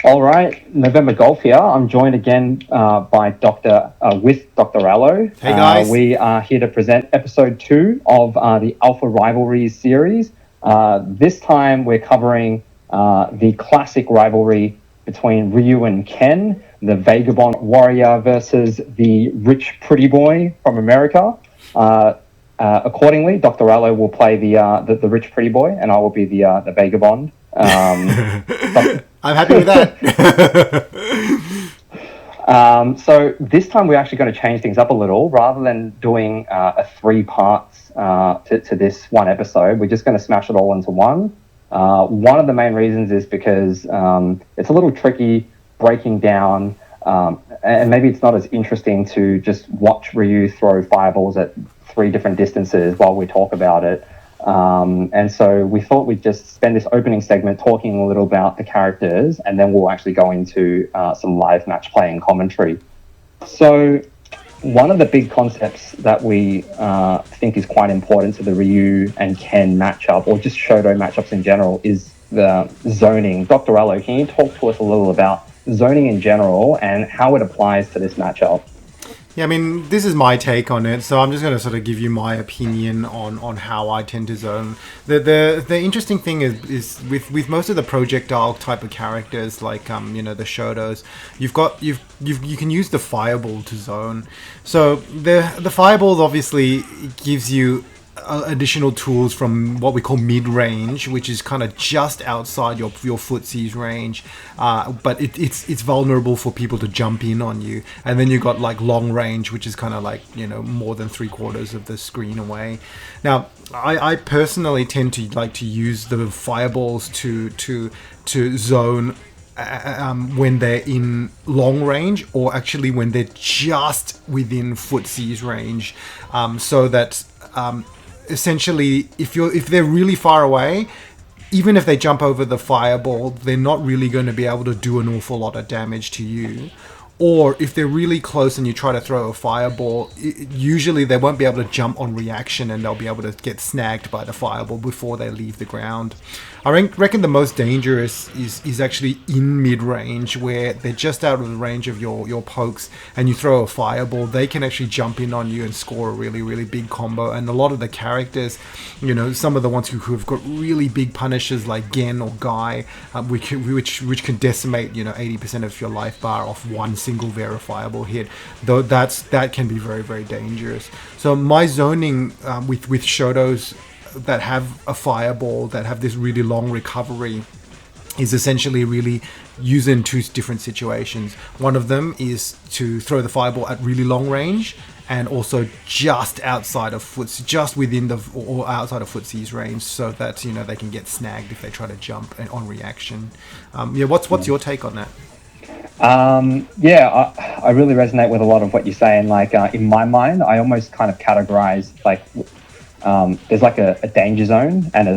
All right, November Golf here. I'm joined again by with Dr. Allo. Hey guys. We are here to present episode 2 of the Alpha Rivalries series. This time we're covering the classic rivalry between Ryu and Ken, the vagabond warrior versus the rich pretty boy from America. Accordingly, Dr. Allo will play the rich pretty boy, and I will be the vagabond. I'm happy with that. So this time we're actually going to change things up a little. Rather than doing a 3 parts to this one episode, we're just going to smash it all into one. One of the main reasons is because it's a little tricky breaking down, and maybe it's not as interesting to just watch Ryu throw fireballs at 3 different distances while we talk about it. And so we thought we'd just spend this opening segment talking a little about the characters, and then we'll actually go into some live match play and commentary. So one of the big concepts that we think is quite important to the Ryu and Ken matchup, or just Shoto matchups in general, is the zoning. Dr. Allo, can you talk to us a little about zoning in general and how it applies to this matchup? Yeah, I mean, this is my take on it, so I'm just going to sort of give you my opinion on how I tend to zone. The interesting thing is with most of the projectile type of characters, like the Shotos, you can use the fireball to zone. So the fireball obviously gives you additional tools from what we call mid-range, which is kind of just outside your footsie's range, but it's vulnerable for people to jump in on you. And then you got like long range, which is kind of like more than 3/4 of the screen away. Now I personally tend to like to use the fireballs to zone when they're in long range, or actually when they're just within footsie's range, so that essentially if they're really far away, even if they jump over the fireball, they're not really going to be able to do an awful lot of damage to you. Or if they're really close and you try to throw a fireball, usually they won't be able to jump on reaction, and they'll be able to get snagged by the fireball before they leave the ground. I reckon the most dangerous is actually in mid-range, where they're just out of the range of your pokes, and you throw a fireball. They can actually jump in on you and score a really, really big combo. And a lot of the characters, some of the ones who have got really big punishers like Gen or Guy, which can decimate 80% of your life bar off one single verifiable hit, though that can be very, very dangerous. So my zoning with Shotos that have a fireball, that have this really long recovery, is essentially really used in 2 different situations. One of them is to throw the fireball at really long range, and also just outside of just within or outside of footsie's range, so that they can get snagged if they try to jump on reaction. What's your take on that? I really resonate with a lot of what you're saying. Like in my mind, I almost kind of categorize like there's like a danger zone and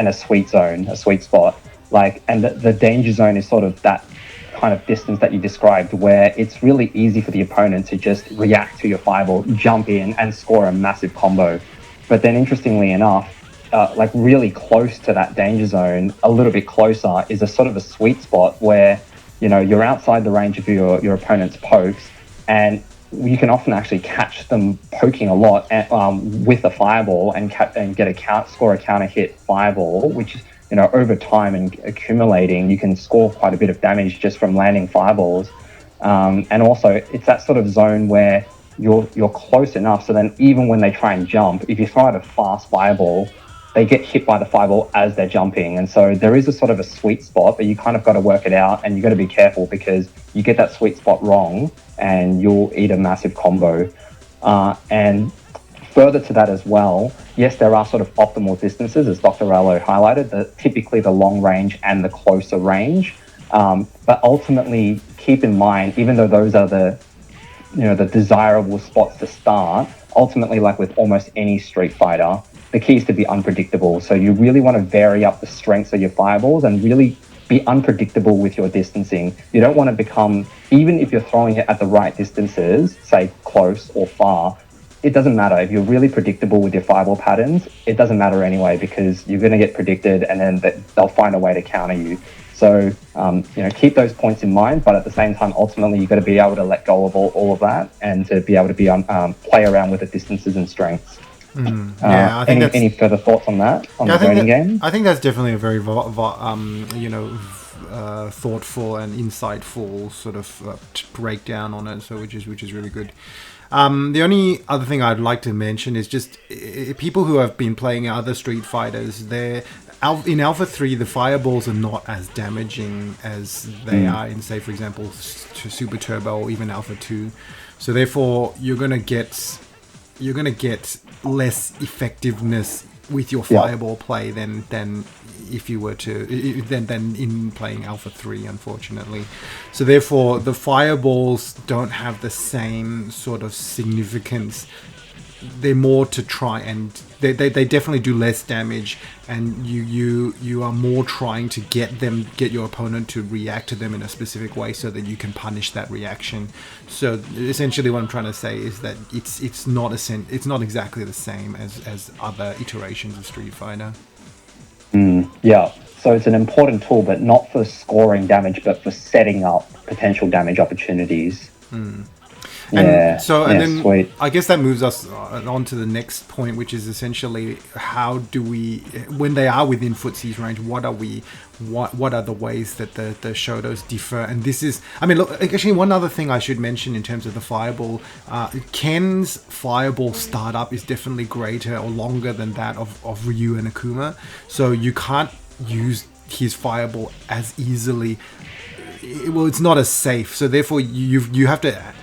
a sweet zone, a sweet spot. Like, and the danger zone is sort of that kind of distance that you described, where it's really easy for the opponent to just react to your fireball, jump in, and score a massive combo. But then, interestingly enough, like really close to that danger zone, a little bit closer, is a sort of a sweet spot where you're outside the range of your opponent's pokes, and you can often actually catch them poking a lot with a fireball and score a counter hit fireball, which is over time and accumulating, you can score quite a bit of damage just from landing fireballs. And also, it's that sort of zone where you're close enough, so then even when they try and jump, if you throw out a fast fireball, they get hit by the fireball as they're jumping. And so there is a sort of a sweet spot, but you kind of got to work it out, and you got to be careful, because you get that sweet spot wrong and you'll eat a massive combo. And further to that as well, yes, there are sort of optimal distances, as Dr. Allo highlighted, typically the long range and the closer range. But ultimately, keep in mind, even though those are the desirable spots to start, ultimately, like with almost any Street Fighter, the key is to be unpredictable. So you really want to vary up the strengths of your fireballs and really be unpredictable with your distancing. You don't want to become, even if you're throwing it at the right distances, say close or far, it doesn't matter. If you're really predictable with your fireball patterns, it doesn't matter anyway, because you're going to get predicted, and then they'll find a way to counter you. So, keep those points in mind, but at the same time, ultimately, you've got to be able to let go of all of that and to be able to be on play around with the distances and strengths. Yeah, I think any further thoughts on that, the voting game? I think that's definitely a very thoughtful and insightful sort of breakdown on it. So which is really good. The only other thing I'd like to mention is just people who have been playing other Street Fighters. In Alpha 3, the fireballs are not as damaging as they are in, say, for example, Super Turbo or even Alpha 2. So therefore, you're gonna get less effectiveness with your fireball play than if you were to than in playing Alpha 3, unfortunately. So therefore, the fireballs don't have the same sort of significance. They're more to try and they definitely do less damage, and you are more trying to get your opponent to react to them in a specific way so that you can punish that reaction. So essentially what I'm trying to say is that it's not exactly the same as other iterations of Street Fighter. Yeah, so it's an important tool, but not for scoring damage, but for setting up potential damage opportunities. And then sweet. I guess that moves us on to the next point, which is essentially how do we, when they are within footsie's range, what are the ways that the Shotos differ? And this is, I mean, look, actually one other thing I should mention in terms of the fireball, Ken's fireball startup is definitely greater or longer than that of Ryu and Akuma. So you can't use his fireball as easily. Well, it's not as safe. So therefore you have to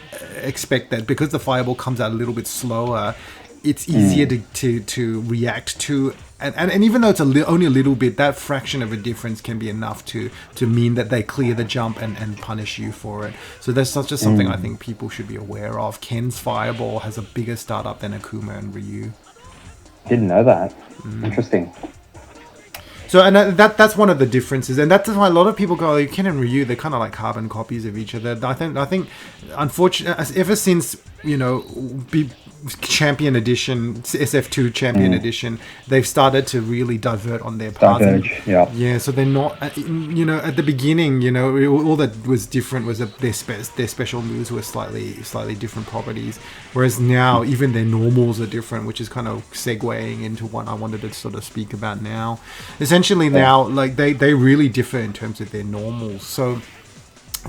expect that because the fireball comes out a little bit slower, it's easier to react to, and even though it's only a little bit, that fraction of a difference can be enough to mean that they clear the jump and punish you for it. So that's just something I think people should be aware of. Ken's fireball has a bigger startup than Akuma and Ryu. Didn't know that. Interesting. So, and that's one of the differences, and that's why a lot of people go, like, Ken and Ryu, they're kind of like carbon copies of each other. I think, unfortunately, ever since Champion Edition, SF2 Champion Edition, they've started to really divert on their path. Yeah, so they're not, at the beginning, all that was different was their special moves were slightly different properties, whereas now even their normals are different, which is kind of segueing into what I wanted to sort of speak about now. Essentially now, like, they really differ in terms of their normals. So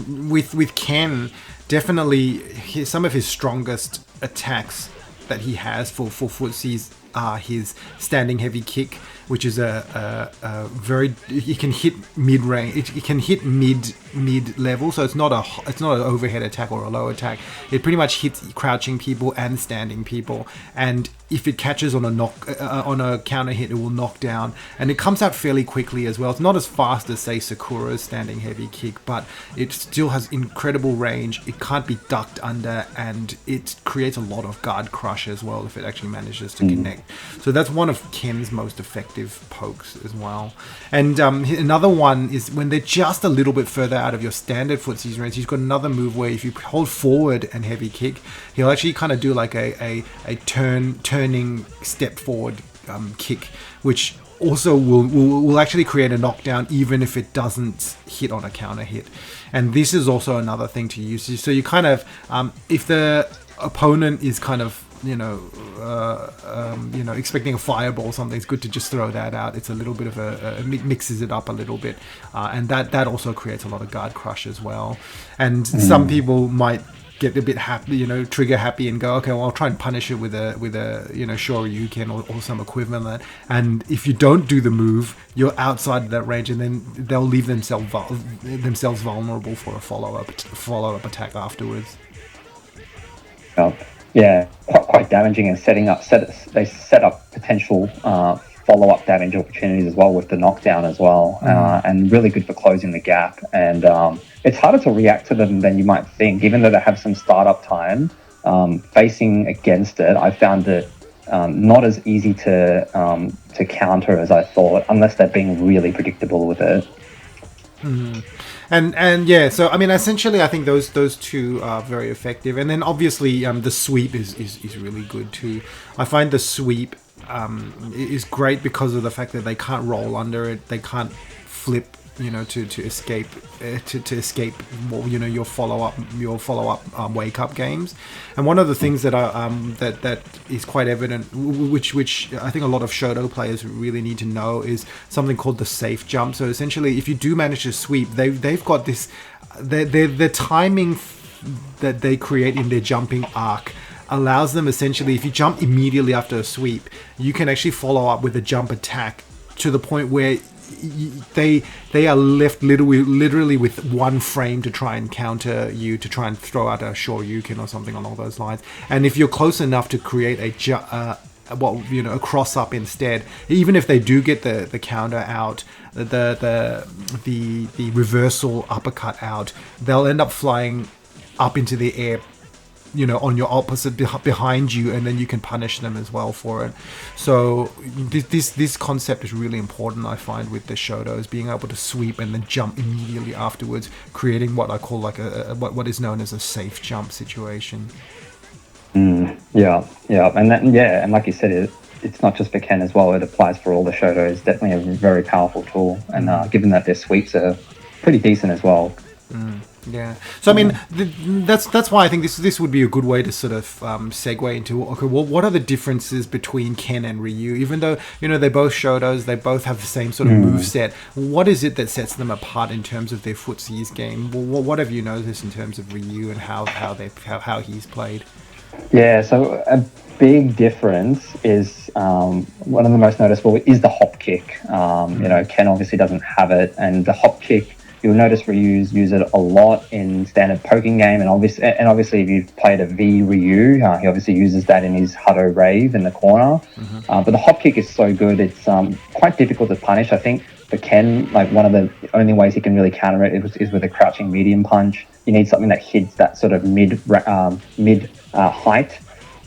with Ken, definitely some of his strongest attacks that he has for footsies are his standing heavy kick, which is a very, it can hit mid range, it can hit mid level, so it's not an overhead attack or a low attack. It pretty much hits crouching people and standing people, and if it catches on a counter hit, it will knock down, and it comes out fairly quickly as well. It's not as fast as, say, Sakura's standing heavy kick, but it still has incredible range. It can't be ducked under, and it creates a lot of guard crush as well if it actually manages to connect. So that's one of Ken's most effective pokes as well. And another one is when they're just a little bit further out of your standard footsies range. He's got another move where if you hold forward and heavy kick, he'll actually kind of do like a turning step forward kick, which also will actually create a knockdown even if it doesn't hit on a counter hit. And this is also another thing to use. So you kind of, if the opponent is kind of expecting a fireball or something, it's good to just throw that out. It's a little bit of mixes it up a little bit, and that also creates a lot of guard crush as well. And some people might get a bit happy, trigger happy, and go, okay, well, I'll try and punish it with a Shoryuken or some equivalent. And if you don't do the move, you're outside of that range, and then they'll leave themselves vulnerable for a follow-up attack afterwards. Yeah, quite damaging, and they set up potential follow-up damage opportunities as well with the knockdown as well, and really good for closing the gap. And it's harder to react to them than you might think, even though they have some startup time. Facing against it, I found it not as easy to counter as I thought, unless they're being really predictable with it. And yeah, so I mean, essentially, I think those two are very effective. And then obviously, the sweep is really good too. I find the sweep is great because of the fact that they can't roll under it, they can't flip to escape to escape your follow up wake up games. And one of the things that that is quite evident, which I think a lot of Shoto players really need to know, is something called the safe jump. So essentially, if you do manage to sweep, they've got this their timing that they create in their jumping arc allows them, essentially, if you jump immediately after a sweep, you can actually follow up with a jump attack to the point where they are left literally with one frame to try and counter you, to try and throw out a Shoryuken or something along those lines. And if you're close enough to create a cross up instead, even if they do get the counter out, the reversal uppercut out, they'll end up flying up into the air, on your opposite behind you, and then you can punish them as well for it. So this concept is really important, I find, with the Shotos, being able to sweep and then jump immediately afterwards, creating what I call like what is known as a safe jump situation. Yeah, and like you said, it's not just for Ken as well. It applies for all the Shotos. Definitely a very powerful tool, and given that their sweeps are pretty decent as well. Yeah. So I mean, that's why I think this would be a good way to sort of segue into, okay, well, what are the differences between Ken and Ryu? Even though they're both Shotos, they both have the same sort of move set. What is it that sets them apart in terms of their footsies game? What have you noticed in terms of Ryu and how he's played? Yeah. So a big difference is one of the most noticeable is the hop kick. Ken obviously doesn't have it, and the hop kick, you'll notice Ryu's use it a lot in standard poking game, and obviously if you've played a V Ryu, he obviously uses that in his Hado Rave in the corner. But the hop kick is so good, it's quite difficult to punish. I think for Ken, like one of the only ways he can really counter it is with a crouching medium punch. You need something that hits that sort of mid height.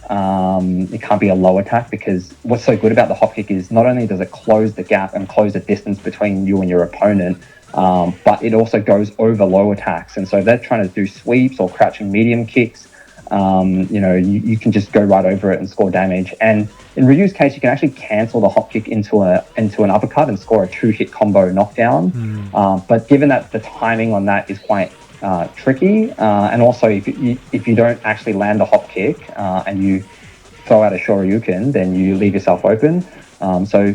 It can't be a low attack, because what's so good about the hop kick is not only does it close the gap and close the distance between you and your opponent, but it also goes over low attacks. And so if they're trying to do sweeps or crouching medium kicks, you can just go right over it and score damage. And in Ryu's case, you can actually cancel the hop kick into an uppercut and score a 2-hit combo knockdown. But given that the timing on that is quite tricky, and also if you don't actually land a hop kick and you throw out a Shoryuken, then you leave yourself open. So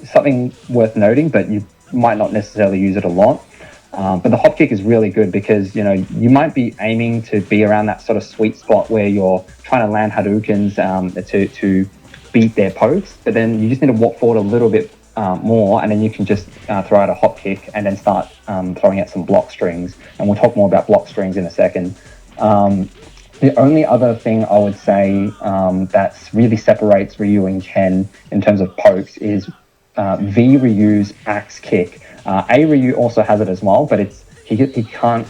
something worth noting, but you might not necessarily use it a lot. But the hop kick is really good because you might be aiming to be around that sort of sweet spot where you're trying to land Hadoukens to beat their pokes, but then you just need to walk forward a little bit more, and then you can just throw out a hop kick and then start throwing out some block strings. And we'll talk more about block strings in a second. The only other thing I would say that really separates Ryu and Ken in terms of pokes is V Ryu's axe kick. A Ryu also has it as well, but he can't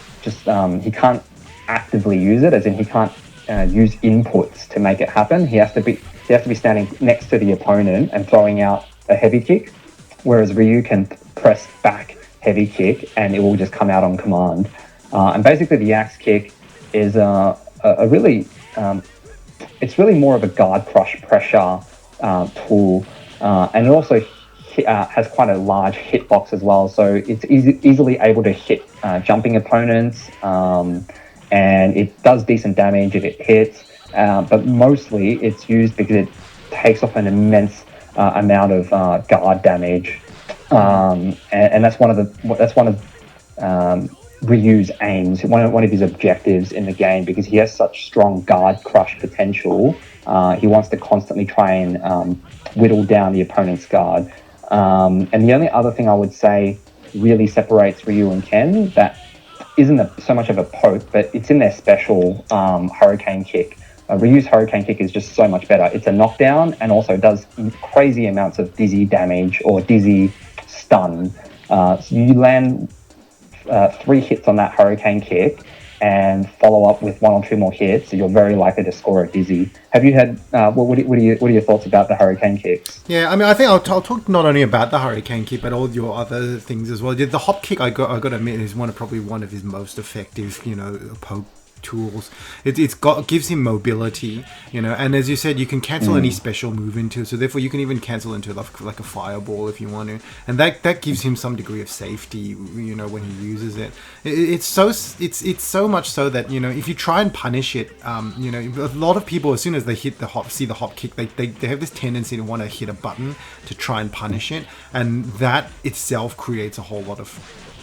actively use it, as in he can't use inputs to make it happen. He has to be standing next to the opponent and throwing out a heavy kick, whereas Ryu can press back heavy kick and it will just come out on command. And basically the axe kick is it's really more of a guard crush pressure tool, and it also has quite a large hitbox as well, so it's easily able to hit jumping opponents, and it does decent damage if it hits, but mostly it's used because it takes off an immense amount of guard damage, and that's one of Ryu's aims, one of his objectives in the game, because he has such strong guard crush potential. He wants to constantly try and whittle down the opponent's guard. And the only other thing I would say really separates Ryu and Ken that isn't so much of a poke, but it's in their special Hurricane Kick. Ryu's Hurricane Kick is just so much better. It's a knockdown and also does crazy amounts of dizzy damage or dizzy stun. So you land 3 hits on that Hurricane Kick and follow up with 1 or 2 more hits, so you're very likely to score a dizzy. Have you had what are your thoughts about the Hurricane Kicks? Yeah, I mean, I think I'll talk not only about the Hurricane Kick, but all your other things as well. The hop kick, I got to admit, is probably one of his most effective, tools. Gives him mobility, and as you said, you can cancel any special move into it, so therefore you can even cancel into like a fireball if you want to, and that gives him some degree of safety, when he uses it. It's so much so that, if you try and punish it, a lot of people, as soon as they see the hop kick, they have this tendency to want to hit a button to try and punish it, and that itself creates a whole lot of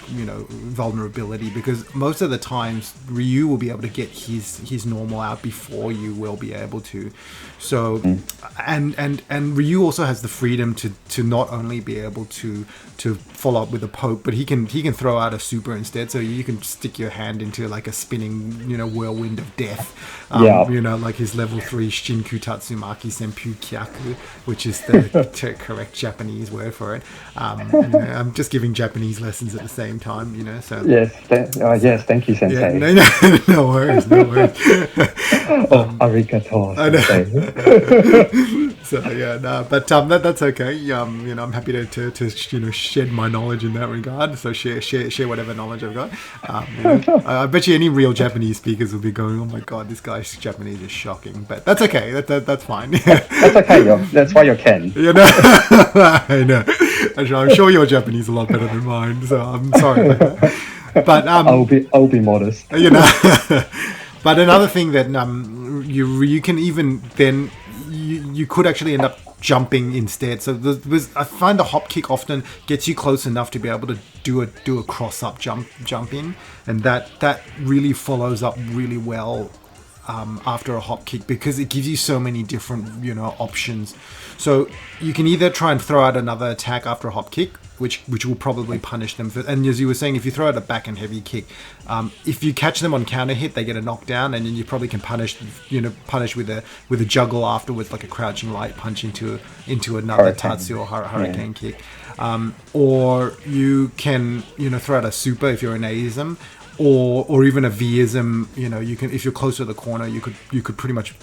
vulnerability, because most of the times Ryu will be able to get his normal out before you will be able to. So and Ryu also has the freedom to not only be able to follow up with a poke, but he can throw out a super instead, so you can stick your hand into like a spinning whirlwind of death, like his level 3 Shinku Tatsumaki Senpu Kyaku, which is the correct Japanese word for it. I'm just giving Japanese lessons at the same time, so yes, thank you, Sensei. Yeah, no worries. Arigato, Sensei. So but that's okay. I'm happy to shed my knowledge in that regard. So share whatever knowledge I've got. I bet you any real Japanese speakers will be going, "Oh my god, this guy's Japanese is shocking." But that's okay. That's fine. That's okay. That's why you're Ken. I know. I'm sure your Japanese is a lot better than mine. So I'm sorry about that. But I'll be modest. But another thing that you can even then you could actually end up jumping instead. So I find the hop kick often gets you close enough to be able to do a cross up jump in, and that really follows up really well after a hop kick, because it gives you so many different options. So you can either try and throw out another attack after a hop kick, which will probably punish them for, and as you were saying, if you throw out a back and heavy kick, if you catch them on counter hit, they get a knockdown, and then you probably can punish with a juggle afterwards, like a crouching light punch into another Tatsu or hurricane kick, or you can throw out a super if you're an Aism, or even a Vism. You can, if you're close to the corner, you could pretty much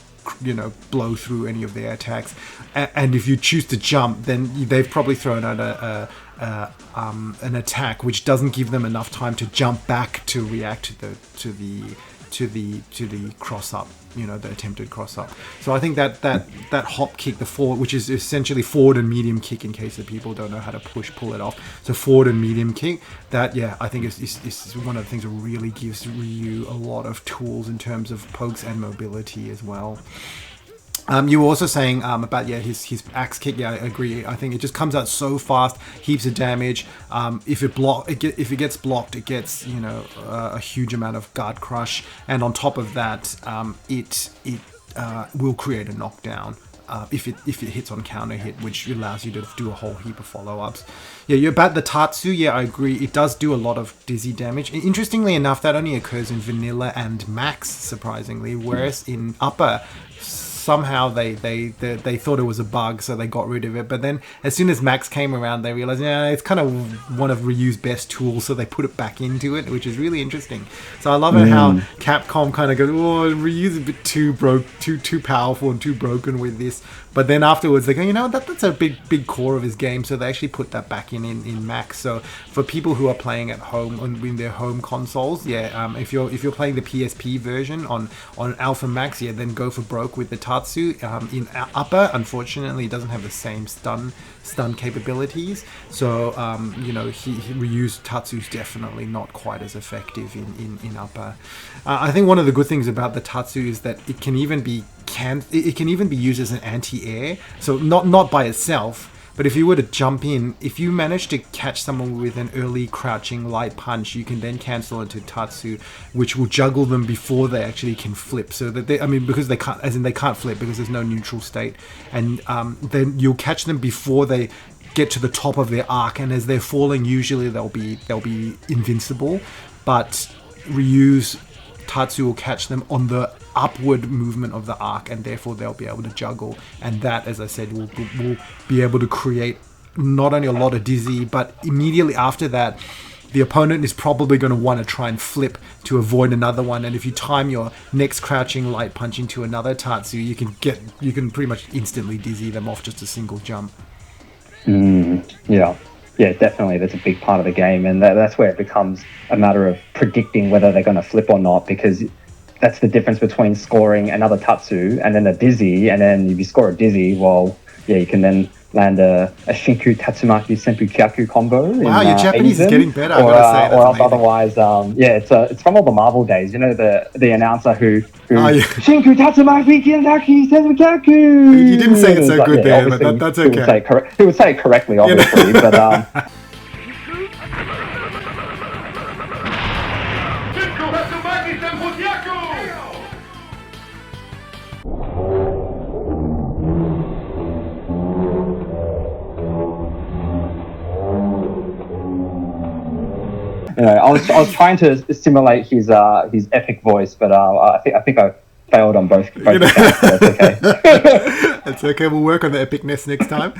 blow through any of their attacks, and if you choose to jump, then they've probably thrown out an attack which doesn't give them enough time to jump back to react to the cross up, the attempted cross up. So I think that hop kick, the forward, which is essentially forward and medium kick, in case that people don't know how to pull it off. So forward and medium kick, I think is one of the things that really gives Ryu a lot of tools in terms of pokes and mobility as well. You were also saying about his axe kick. Yeah, I agree. I think it just comes out so fast, heaps of damage. If it gets blocked, it gets a huge amount of guard crush, and on top of that, it will create a knockdown. If it hits on counter hit, which allows you to do a whole heap of follow-ups. Yeah, you're about the Tatsu. Yeah, I agree. It does do a lot of dizzy damage. Interestingly enough, that only occurs in vanilla and max, surprisingly, whereas in upper, somehow they thought it was a bug, so they got rid of it. But then as soon as Max came around, they realized, it's kind of one of Ryu's best tools, so they put it back into it, which is really interesting. So I love it how Capcom kind of goes, Ryu's a bit too powerful and too broken with this. But then afterwards they go, that's a big core of his game, so they actually put that back in Max. So for people who are playing at home in their home consoles, if you're playing the PSP version on Alpha Max, then go for broke with the Tatsu. In upper, unfortunately, it doesn't have the same stun capabilities. So Ryu's Tatsu's definitely not quite as effective in upper. I think one of the good things about the Tatsu is that it can even be used as an anti-air. So not by itself, but if you were to jump in, if you manage to catch someone with an early crouching light punch, you can then cancel into Tatsu, which will juggle them before they actually can flip. So that because they can't flip because there's no neutral state, and then you'll catch them before they get to the top of their arc, and as they're falling, usually they'll be invincible, but Ryu's Tatsu will catch them on the upward movement of the arc, and therefore they'll be able to juggle, and that, as I said, will be able to create not only a lot of dizzy, but immediately after that the opponent is probably going to want to try and flip to avoid another one, and if you time your next crouching light punch into another Tatsu, you can pretty much instantly dizzy them off just a single jump. Yeah, definitely. That's a big part of the game, and that's where it becomes a matter of predicting whether they're going to flip or not, because that's the difference between scoring another tatsu and then a dizzy, and then if you score a dizzy, well, yeah, you can then land a Shinku Tatsumaki Senpu Kyaku combo. Wow, in, your Japanese is Asian. getting better. I gotta say, that's Or amazing. otherwise, yeah, it's from all the Marvel days. You know, the announcer who Oh, yeah. Shinku Tatsumaki Kyaku Senpu Kyaku. You didn't say it so good there, but obviously, that's he would okay. he would say it correctly, obviously, but you know, I was trying to simulate his epic voice, but I think I failed on both accounts, so that's okay. That's okay. We'll work on the epicness next time.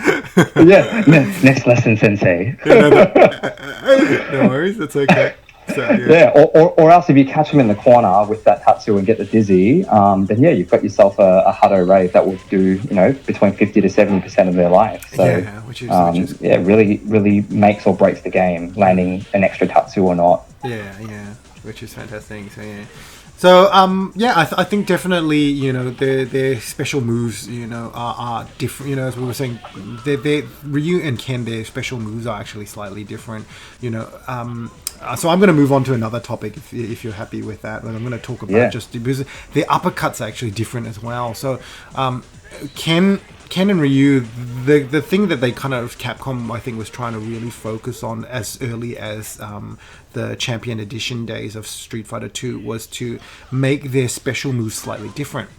Yeah, next lesson, sensei. No worries. That's okay. So, yeah, or else if you catch him in the corner with that tatsu and get the dizzy, then yeah, you've got yourself a Hado Rave that will do, you know, between 50 to 70% of their life. So yeah, which is yeah, really makes or breaks the game, landing an extra tatsu or not. Yeah, which is fantastic. So yeah. So yeah, I think definitely, you know, their special moves, you know, are different. You know, as we were saying, their Ryu and Ken, their special moves are actually slightly different. You know, so I'm going to move on to another topic if you're happy with that. But I'm going to talk about just because their uppercuts are actually different as well. So Ken and Ryu, the thing that they kind of Capcom, I think, was trying to really focus on as early as the Champion Edition days of Street Fighter 2 was to make their special moves slightly different.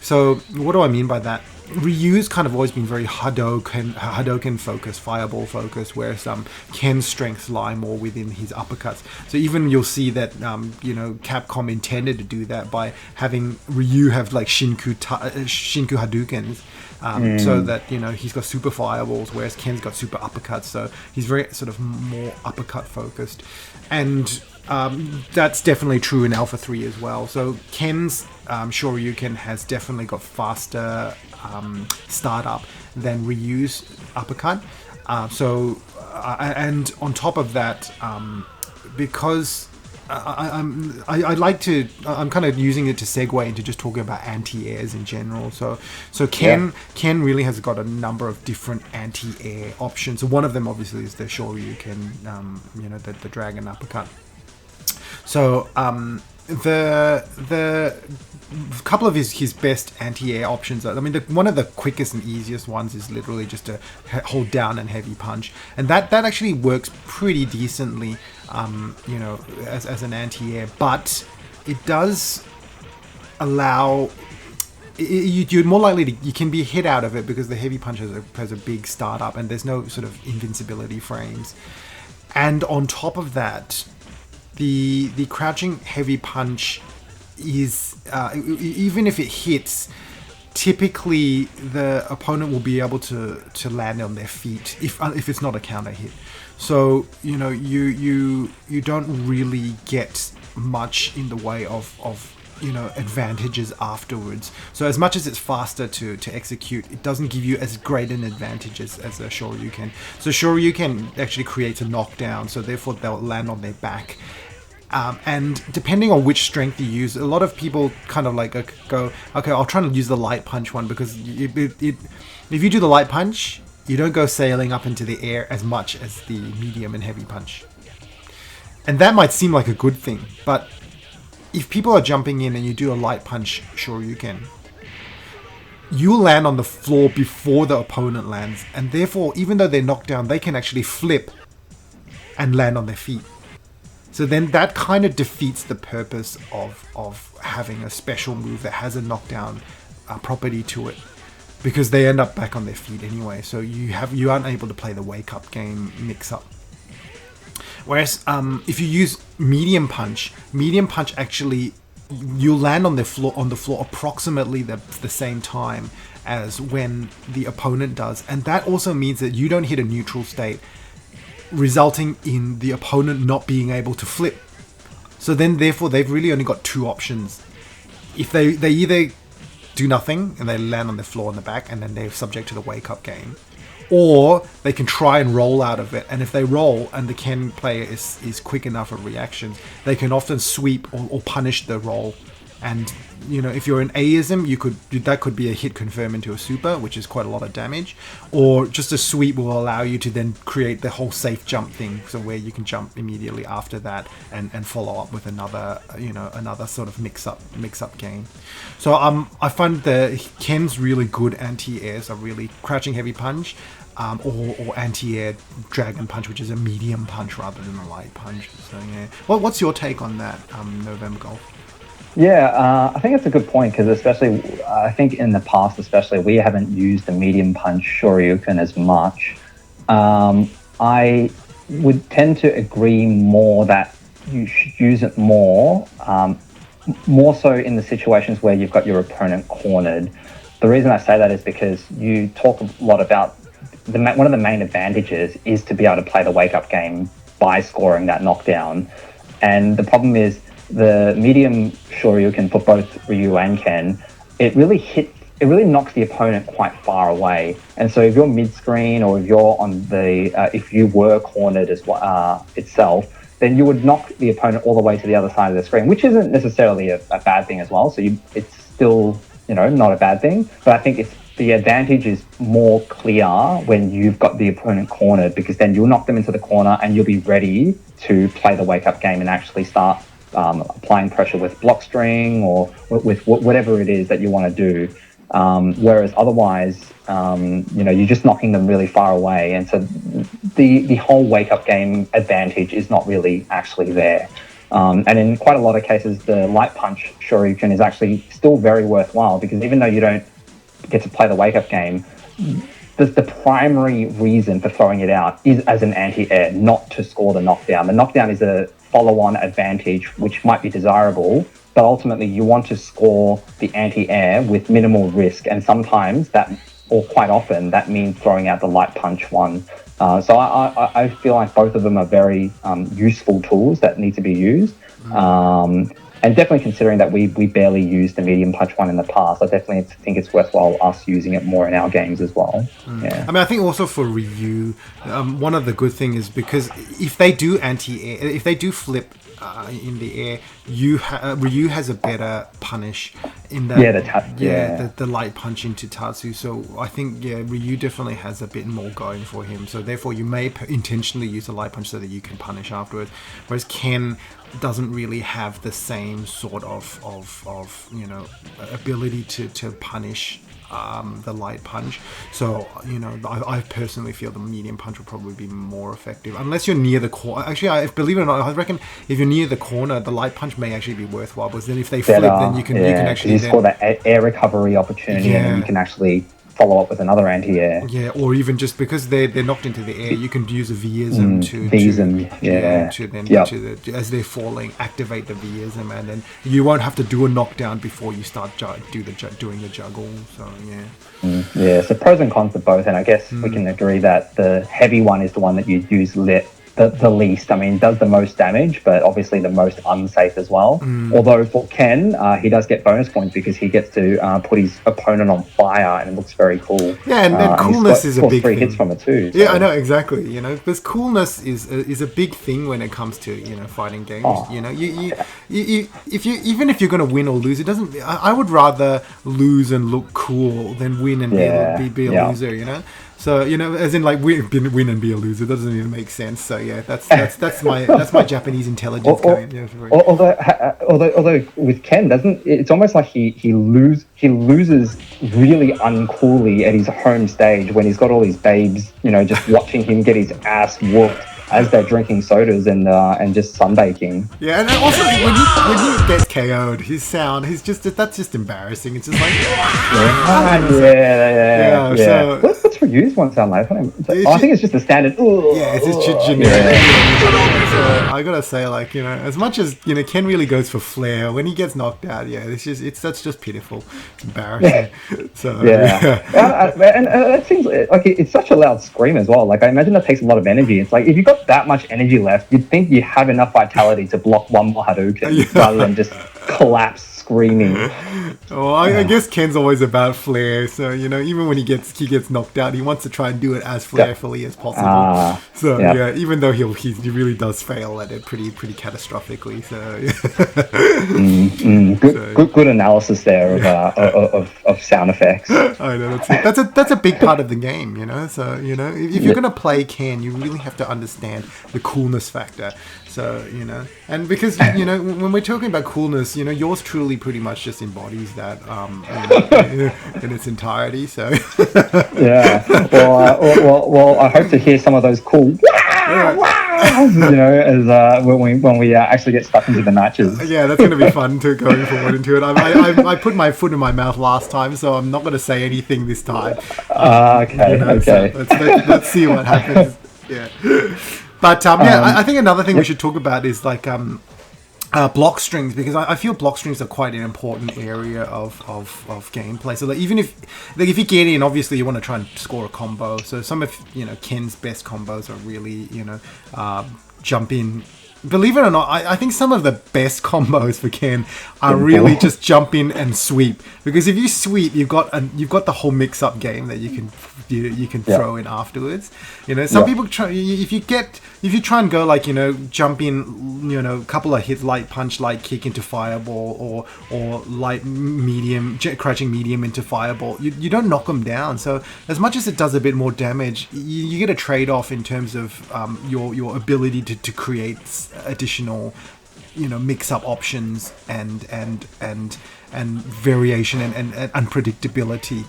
So what do I mean by that? Ryu's kind of always been very Hadouken focused, fireball focused, whereas Ken's strengths lie more within his uppercuts. So even you'll see that you know, Capcom intended to do that by having Ryu have like Shinku Hadoukens. So that, you know, he's got super fireballs, whereas Ken's got super uppercuts. So he's very sort of more uppercut focused, and that's definitely true in Alpha 3 as well. So Ken's Shoryuken has definitely got faster startup than Ryu's uppercut. And on top of that, because I'm kind of using it to segue into just talking about anti-airs in general. So Ken really has got a number of different anti-air options. So one of them obviously is the Shoryuken, you know, the dragon uppercut. So the couple of his best anti-air options are, I mean, one of the quickest and easiest ones is literally just to hold down and heavy punch, and that actually works pretty decently, you know, as an anti-air, but it does allow you're more likely to, you can be hit out of it because the heavy punch has a big startup and there's no sort of invincibility frames, and on top of that, the crouching heavy punch is even if it hits, typically the opponent will be able to land on their feet if it's not a counter hit. So, you know, you don't really get much in the way of you know, advantages afterwards. So as much as it's faster to execute, it doesn't give you as great an advantage as a Shoryuken. So Shoryuken actually creates a knockdown, so therefore they'll land on their back. And depending on which strength you use, a lot of people kind of like go, okay, I'll try and use the light punch one, because if you do the light punch, you don't go sailing up into the air as much as the medium and heavy punch. And that might seem like a good thing, but if people are jumping in and you do a light punch Shoryuken, you'll land on the floor before the opponent lands, and therefore, even though they're knocked down, they can actually flip and land on their feet. So then that kind of defeats the purpose of having a special move that has a knockdown property to it, because they end up back on their feet anyway. So you aren't able to play the wake up game mix up. Whereas if you use medium punch actually, you'll land on the floor approximately the same time as when the opponent does, and that also means that you don't hit a neutral state, resulting in the opponent not being able to flip. So then therefore they've really only got two options. If they either do nothing and they land on the floor on the back and then they're subject to the wake up game, or they can try and roll out of it, and if they roll and the Ken player is quick enough at reactions, they can often sweep or punish the roll and if you're an Aism, that could be a hit confirm into a super, which is quite a lot of damage, or just a sweep will allow you to then create the whole safe jump thing, so where you can jump immediately after that and follow up with another another sort of mix up game. So I find the Ken's really good anti-airs are really crouching heavy punch, or anti-air dragon punch, which is a medium punch rather than a light punch. So yeah, what's your take on that, NovemberGolf? Yeah, I think it's a good point, because especially, I think in the past especially, we haven't used the medium punch Shoryuken as much. I would tend to agree more that you should use it more so in the situations where you've got your opponent cornered. The reason I say that is because you talk a lot about one of the main advantages is to be able to play the wake-up game by scoring that knockdown. And the problem is, the medium Shoryuken for both Ryu and Ken, it really knocks the opponent quite far away. And so if you're mid-screen, or if you're on if you were cornered as itself, then you would knock the opponent all the way to the other side of the screen, which isn't necessarily a bad thing as well. So it's still, not a bad thing. But I think the advantage is more clear when you've got the opponent cornered, because then you'll knock them into the corner and you'll be ready to play the wake-up game and actually start applying pressure with block string or with whatever it is that you want to do. Whereas otherwise, you're just knocking them really far away. And so the whole wake-up game advantage is not really actually there. And in quite a lot of cases, the light punch Shoryuken is actually still very worthwhile, because even though you don't get to play the wake-up game, the primary reason for throwing it out is as an anti-air, not to score the knockdown. The knockdown is a follow-on advantage, which might be desirable, but ultimately you want to score the anti-air with minimal risk, and sometimes or quite often, that means throwing out the light punch one. So I feel like both of them are very useful tools that need to be used. And definitely considering that we barely used the medium punch one in the past, I definitely think it's worthwhile us using it more in our games as well. Yeah. I mean, I think also for Ryu, one of the good things is, because if they do anti-air, if they do flip in the air, Ryu has a better punish in that the light punch into Tatsu. So I think Ryu definitely has a bit more going for him. So therefore you may intentionally use a light punch so that you can punish afterwards. Whereas Ken doesn't really have the same sort of ability to punish the light punch. So I personally feel the medium punch would probably be more effective, unless you're near the corner. Actually, believe it or not, I reckon if you're near the corner, the light punch may actually be worthwhile, because then if they flip, then you can actually score that air recovery opportunity, and then you can actually follow up with another anti-air. Yeah, or even just because they're knocked into the air, you can use a V'ism as they're falling, activate the V'ism, and then you won't have to do a knockdown before you start doing the juggle. So so pros and cons of both, and I guess we can agree that the heavy one is the one that you use the least. I mean, does the most damage, but obviously the most unsafe as well. Although for Ken, he does get bonus points because he gets to put his opponent on fire, and it looks very cool. Yeah, and coolness is a big thing. Hits from it too. So. Yeah, I know, exactly. Because coolness is a big thing when it comes to fighting games. Even if you're going to win or lose, it doesn't. I would rather lose and look cool than win and be a loser. So as in like win and be a loser, it doesn't even make sense. So yeah, that's my Japanese intelligence coming. Although with Ken, it's almost like he loses really uncoolly at his home stage when he's got all these babes, just watching him get his ass whooped as they're drinking sodas and just sunbaking. Yeah, and also when he gets KO'd, his sound, that's just embarrassing. It's just like So what's Ryu's one sound like? I think it's just a standard. Yeah, it's just generic. So I gotta say, as much as Ken really goes for flair when he gets knocked out. Yeah, that's just pitiful. It's embarrassing. So and it seems like it's such a loud scream as well. Like I imagine that takes a lot of energy. It's like if you've got that much energy left, you'd think you have enough vitality to block one more Hadouken rather than just collapse screaming. Well, I guess Ken's always about flair, so even when he gets knocked out, he wants to try and do it as flairfully as possible. So yeah, even though he really does fail at it pretty catastrophically. So Good analysis there of sound effects. I know that's a big part of the game, So if you're gonna play Ken, you really have to understand the coolness factor. So and because when we're talking about coolness, yours truly pretty much just embodies that in its entirety. So yeah. Well, I hope to hear some of those cool as when we actually get stuck into the matches. Yeah, that's going to be fun to going forward into it. I put my foot in my mouth last time, so I'm not going to say anything this time. Okay. So let's see what happens. Yeah. But I think another thing we should talk about is like block strings, because I feel block strings are quite an important area of gameplay. So like, even if you get in, obviously you want to try and score a combo. So some of Ken's best combos are really jump in. Believe it or not, I think some of the best combos for Ken are really just jump in and sweep. Because if you sweep, you've got the whole mix-up game that you can throw in afterwards. Some people try. If you try and go like jump in, a couple of hits, light punch, light kick into fireball, or light medium, crouching medium into fireball, you don't knock them down. So as much as it does a bit more damage, you get a trade-off in terms of your ability to create additional mix-up options and variation and unpredictability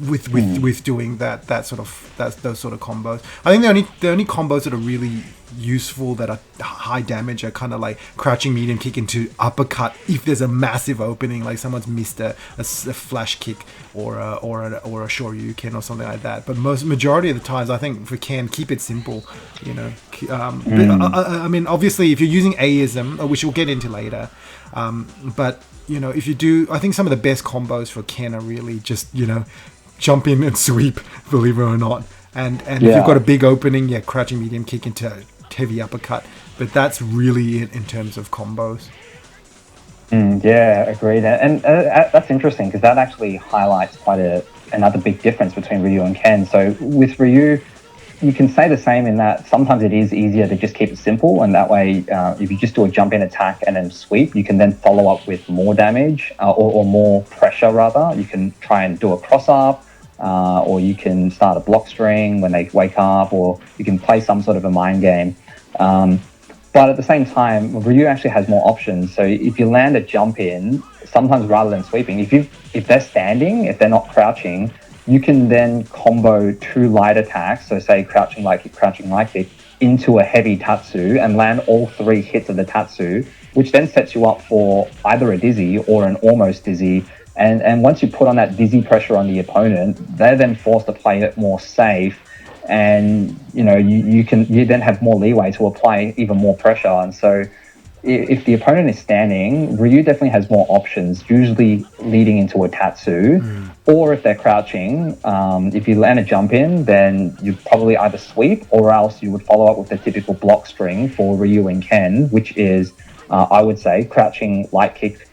with doing those sort of combos. I think the only combos that are really useful that are high damage are kind of like crouching medium kick into uppercut if there's a massive opening, like someone's missed a flash kick or a shoryuken or something like that. But majority of the times, I think for Ken, keep it simple. I mean, obviously, if you're using Aism, which we'll get into later, but if you do, I think some of the best combos for Ken are really just jump in and sweep, believe it or not. And if you've got a big opening, crouching medium kick into heavy uppercut. But that's really it in terms of combos. Agreed. And that's interesting, because that actually highlights quite another big difference between Ryu and Ken. So with Ryu, you can say the same in that sometimes it is easier to just keep it simple, and that way if you just do a jump in attack and then sweep, you can then follow up with more damage or more pressure rather. You can try and do a cross up, or you can start a block string when they wake up, or you can play some sort of a mind game. But at the same time, Ryu actually has more options. So if you land a jump in, sometimes rather than sweeping, if they're standing, if they're not crouching, you can then combo 2 light attacks, so say crouching light kick, into a heavy tatsu and land all 3 hits of the tatsu, which then sets you up for either a dizzy or an almost dizzy. And once you put on that dizzy pressure on the opponent, they're then forced to play it more safe, and you then have more leeway to apply even more pressure. And so if the opponent is standing, Ryu definitely has more options, usually leading into a tatsu. Or if they're crouching, if you land a jump in, then you probably either sweep, or else you would follow up with the typical block string for Ryu and Ken, which is, I would say, crouching light kick,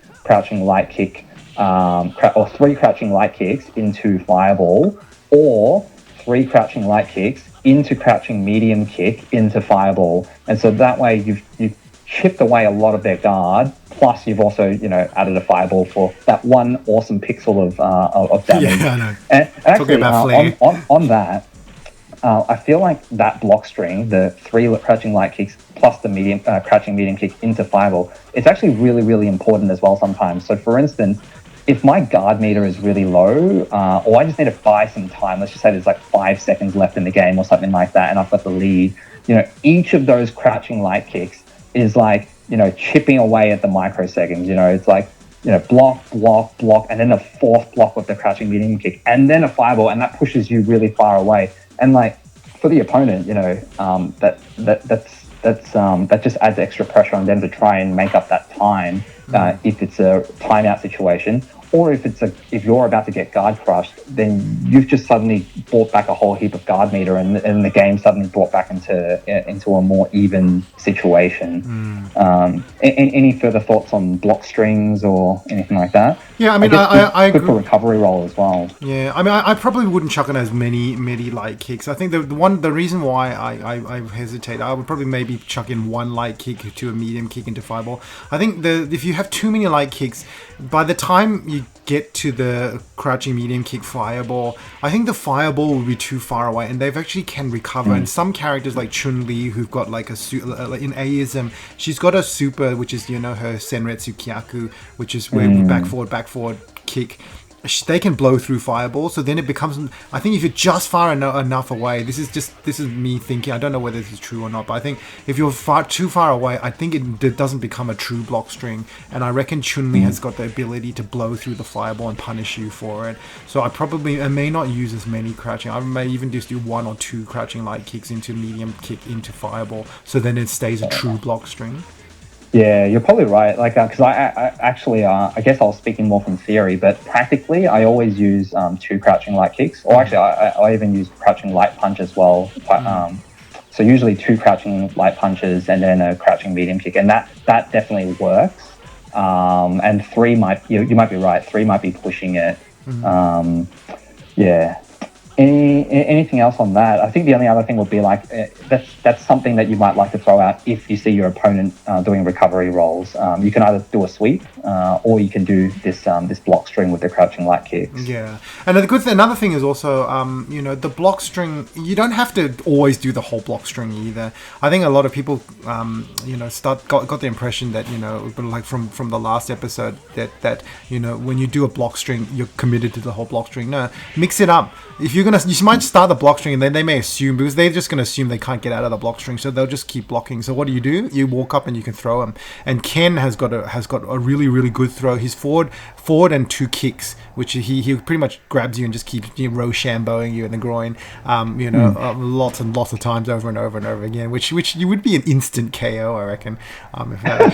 or 3 crouching light kicks into fireball, or 3 crouching light kicks into crouching medium kick into fireball. And so that way you've chipped away a lot of their guard, plus you've also added a fireball for that one awesome pixel of damage. Yeah, I know. And actually on that, I feel like that block string, the 3 crouching light kicks plus the medium crouching medium kick into fireball, it's actually really, really important as well sometimes. So for instance, if my guard meter is really low, or I just need to buy some time, let's just say there's like 5 seconds left in the game or something like that, and I've got the lead, each of those crouching light kicks is like, chipping away at the microseconds. It's like, block, and then a 4th block with the crouching medium kick, and then a fireball, and that pushes you really far away. And like for the opponent, that just adds extra pressure on them to try and make up that time if it's a timeout situation. or if you're about to get guard crushed, then you've just suddenly brought back a whole heap of guard meter, and the game suddenly brought back into a more even situation. Any further thoughts on block strings or anything like that? Yeah, I mean, I good agree. for recovery roll as well. Yeah, I mean, I probably wouldn't chuck in as many light kicks. I think the reason why I hesitate, I would probably maybe chuck in one light kick to a medium kick into fireball. I think if you have too many light kicks, by the time you get to the crouching medium kick fireball, I think the fireball will be too far away, and they actually can recover. And some characters like Chun-Li, who've got like in Aism, she's got a super, which is, her Senretsu Kyaku, which is where back forward kick. They can blow through fireball, so then it becomes. I think if you're just far enough away, this is me thinking. I don't know whether this is true or not, but I think if you're too far away, I think it doesn't become a true block string. And I reckon Chun-Li has got the ability to blow through the fireball and punish you for it. So I may not use as many crouching. I may even just do 1 or 2 crouching light kicks into medium kick into fireball, so then it stays a true block string. Yeah, you're probably right. Like, because I actually, I guess I was speaking more from theory, but practically, I always use 2 crouching light kicks, or actually, I even use crouching light punch as well. So usually 2 crouching light punches and then a crouching medium kick, and that definitely works. And 3 you might be right. 3 might be pushing it. Yeah. Anything else on that? I think the only other thing would be like that's something that you might like to throw out if you see your opponent doing recovery rolls. You can either do a sweep or you can do this block string with the crouching light kicks. Yeah, and another thing is also the block string. You don't have to always do the whole block string either. I think a lot of people got the impression that like from the last episode that when you do a block string you're committed to the whole block string. No, mix it up. If you might start the block string and then they may assume, because they're just going to assume they can't get out of the block string, so they'll just keep blocking. So what do? You walk up and you can throw them. And Ken has got a really, really good throw. He's forward and 2 kicks, which he pretty much grabs you and just keeps Rochambeauing you in the groin, lots and lots of times over and over and over again, which you would be an instant KO, I reckon, if that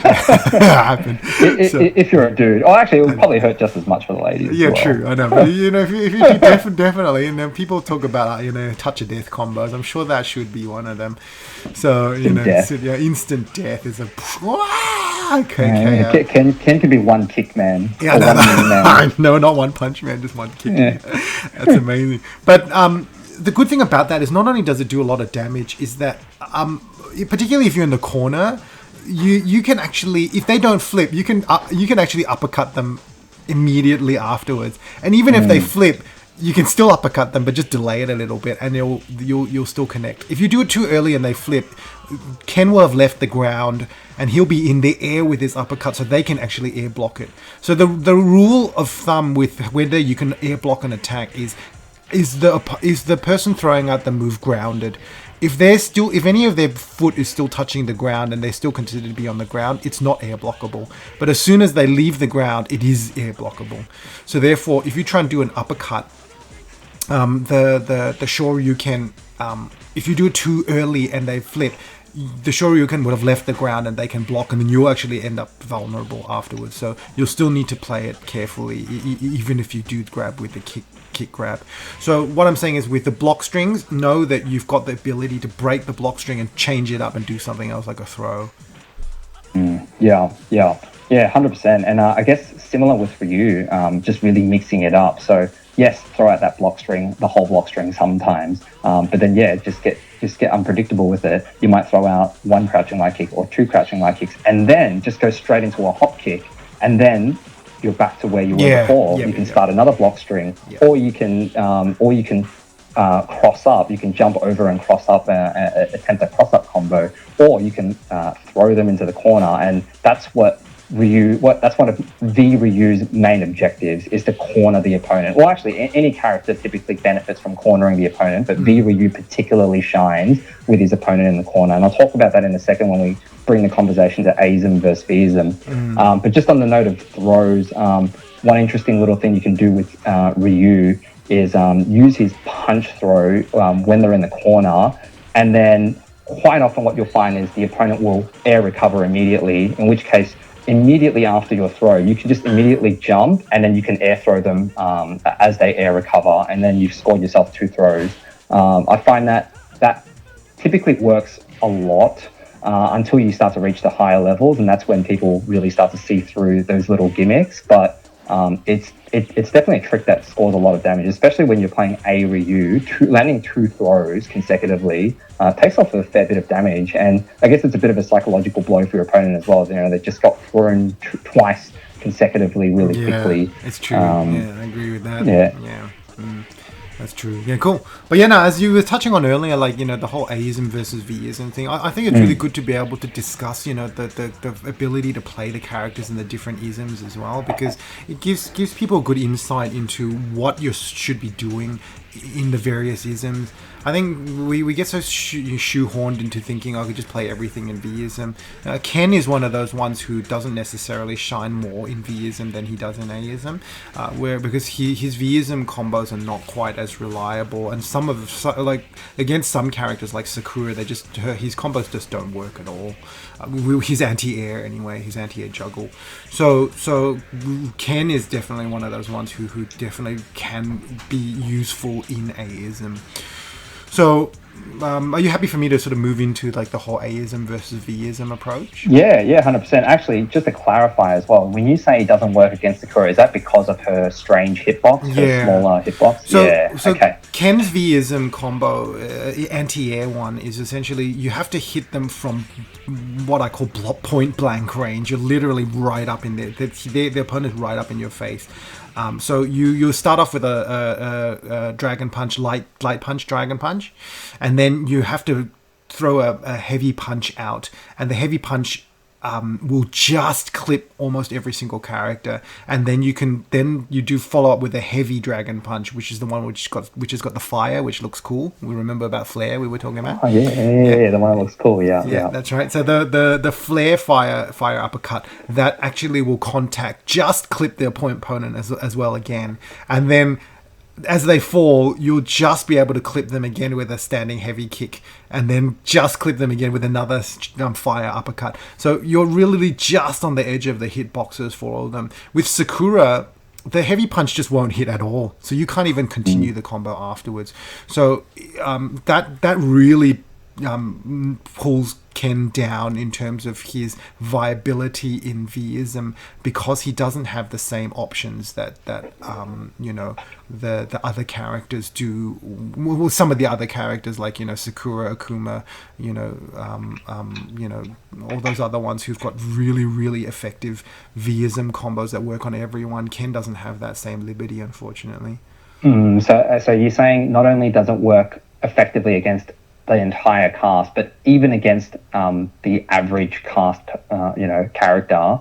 happened. If you're a dude. Oh, actually, it would probably hurt just as much for the ladies. Yeah, well. True. I know, but if you definitely, and then people talk about touch of death combos. I'm sure that should be one of them. So instant death is a okay. Ken can be one kick man. Yeah, no, not one punch man, just one kick. Yeah. That's amazing. But the good thing about that is not only does it do a lot of damage, is that particularly if you're in the corner, you can actually, if they don't flip, you can actually uppercut them immediately afterwards. And even if they flip, you can still uppercut them, but just delay it a little bit, and you'll still connect. If you do it too early and they flip, Ken will have left the ground, and he'll be in the air with his uppercut, so they can actually air block it. So the rule of thumb with whether you can air block an attack is the person throwing out the move grounded. If any of their foot is still touching the ground and they're still considered to be on the ground, it's not air blockable. But as soon as they leave the ground, it is air blockable. So therefore, if you try and do an uppercut, the Shoryuken, if you do it too early and they flip, the Shoryuken would have left the ground and they can block, and then you'll actually end up vulnerable afterwards. So you'll still need to play it carefully, even if you do grab with the kick grab. So what I'm saying is, with the block strings, know that you've got the ability to break the block string and change it up and do something else like a throw. Yeah, 100%. And I guess similar with Ryu, just really mixing it up. So yes, throw out that block string, the whole block string sometimes, but then just get unpredictable with it. You might throw out 1 crouching light kick or 2 crouching light kicks, and then just go straight into a hop kick, and then you're back to where you were before. You can start another block string, or you can cross up. You can jump over and cross up, attempt a cross up combo, or you can throw them into the corner, and that's what that's one of the Ryu's main objectives, is to corner the opponent. Well, actually, any character typically benefits from cornering the opponent, but Ryu particularly shines with his opponent in the corner. And I'll talk about that in a second when we bring the conversation to Aism versus Vism. But just on the note of throws, one interesting little thing you can do with Ryu is use his punch throw when they're in the corner, and then quite often what you'll find is the opponent will air recover immediately, in which case immediately after your throw, you can just immediately jump, and then you can air throw them as they air recover, and then you've scored yourself 2 throws. I find that typically works a lot until you start to reach the higher levels, and that's when people really start to see through those little gimmicks. But it's definitely a trick that scores a lot of damage, especially when you're playing a Ryu. Landing 2 throws consecutively takes off a fair bit of damage, and I guess it's a bit of a psychological blow for your opponent as well. You know, they just got thrown twice consecutively really quickly. It's true. I agree with that. Yeah. That's true. Yeah, cool. But yeah, no, as you were touching on earlier, like, you know, the whole Aism versus Vism thing, I think it's really good to be able to discuss, you know, the ability to play the characters and the different isms as well, because it gives people good insight into what you should be doing in the various isms. I think we get so shoehorned into thinking, I could just play everything in Vism. Ken is one of those ones who doesn't necessarily shine more in Vism than he does in Aism, because his Vism combos are not quite as reliable, and like against some characters like Sakura, his combos just don't work at all. His anti-air anyway, his anti-air juggle. So Ken is definitely one of those ones who definitely can be useful in Aism. So, are you happy for me to sort of move into like the whole Aism versus Vism approach? Yeah, 100%. Actually, just to clarify as well, when you say it doesn't work against Sakura, is that because of her strange hitbox, her smaller hitbox? So okay. Ken's Vism combo, anti-air one, is essentially you have to hit them from what I call point blank range. You're literally right up in there. The opponent's right up in your face. So you start off with a dragon punch, light punch, dragon punch, and then you have to throw a heavy punch out, and the heavy punch will just clip almost every single character, and then you do follow up with a heavy dragon punch, which is the one which has got the fire, which looks cool. We remember about Flare we were talking about. Oh yeah, the one that looks cool. Yeah, that's right. So the Flare fire uppercut that actually will just clip the opponent as well again, and then as they fall, you'll just be able to clip them again with a standing heavy kick, and then just clip them again with another fire uppercut. So you're really just on the edge of the hitboxes for all of them. With Sakura, the heavy punch just won't hit at all, so you can't even continue the combo afterwards. So that really pulls Ken down in terms of his viability in Vism, because he doesn't have the same options that you know, the other characters do. Well, some of the other characters like, you know, Sakura, Akuma, you know, all those other ones who've got really, really effective Vism combos that work on everyone. Ken doesn't have that same liberty, unfortunately. So you're saying not only does it work effectively against the entire cast, but even against the average cast, character,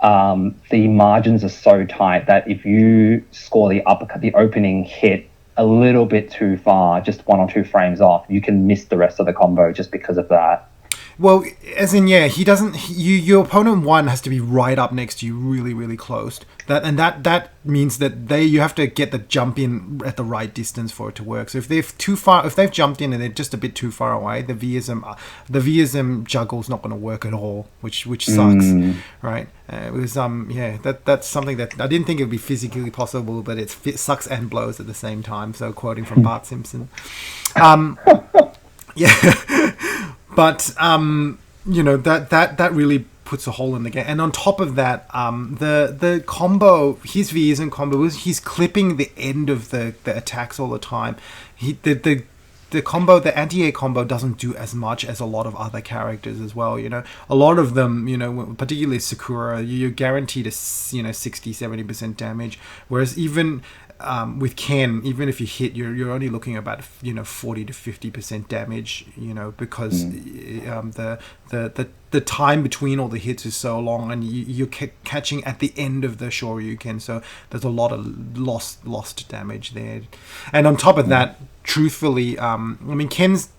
the margins are so tight that if you score the uppercut, the opening hit a little bit too far, just 1 or 2 frames off, you can miss the rest of the combo just because of that. Well, as in, he doesn't. Your opponent one has to be right up next to you, really, really close. That means that you have to get the jump in at the right distance for it to work. So if they've jumped in and they're just a bit too far away, the Vism juggle's not going to work at all, which sucks, right? Because that's something that I didn't think it would be physically possible, but it sucks and blows at the same time. So quoting from Bart Simpson, But you know, that really puts a hole in the game. And on top of that, the combo, his Vism combo, he's clipping the end of the attacks all the time. The combo, the anti-air combo, doesn't do as much as a lot of other characters as well. You know, a lot of them, you know, particularly Sakura, you're guaranteed 60-70% damage, whereas even with Ken, even if you hit, you're only looking about 40 to 50% damage. You know, because the time between all the hits is so long, and you're catching at the end of the Shoryuken, so there's a lot of lost damage there. And on top of that, truthfully, Ken's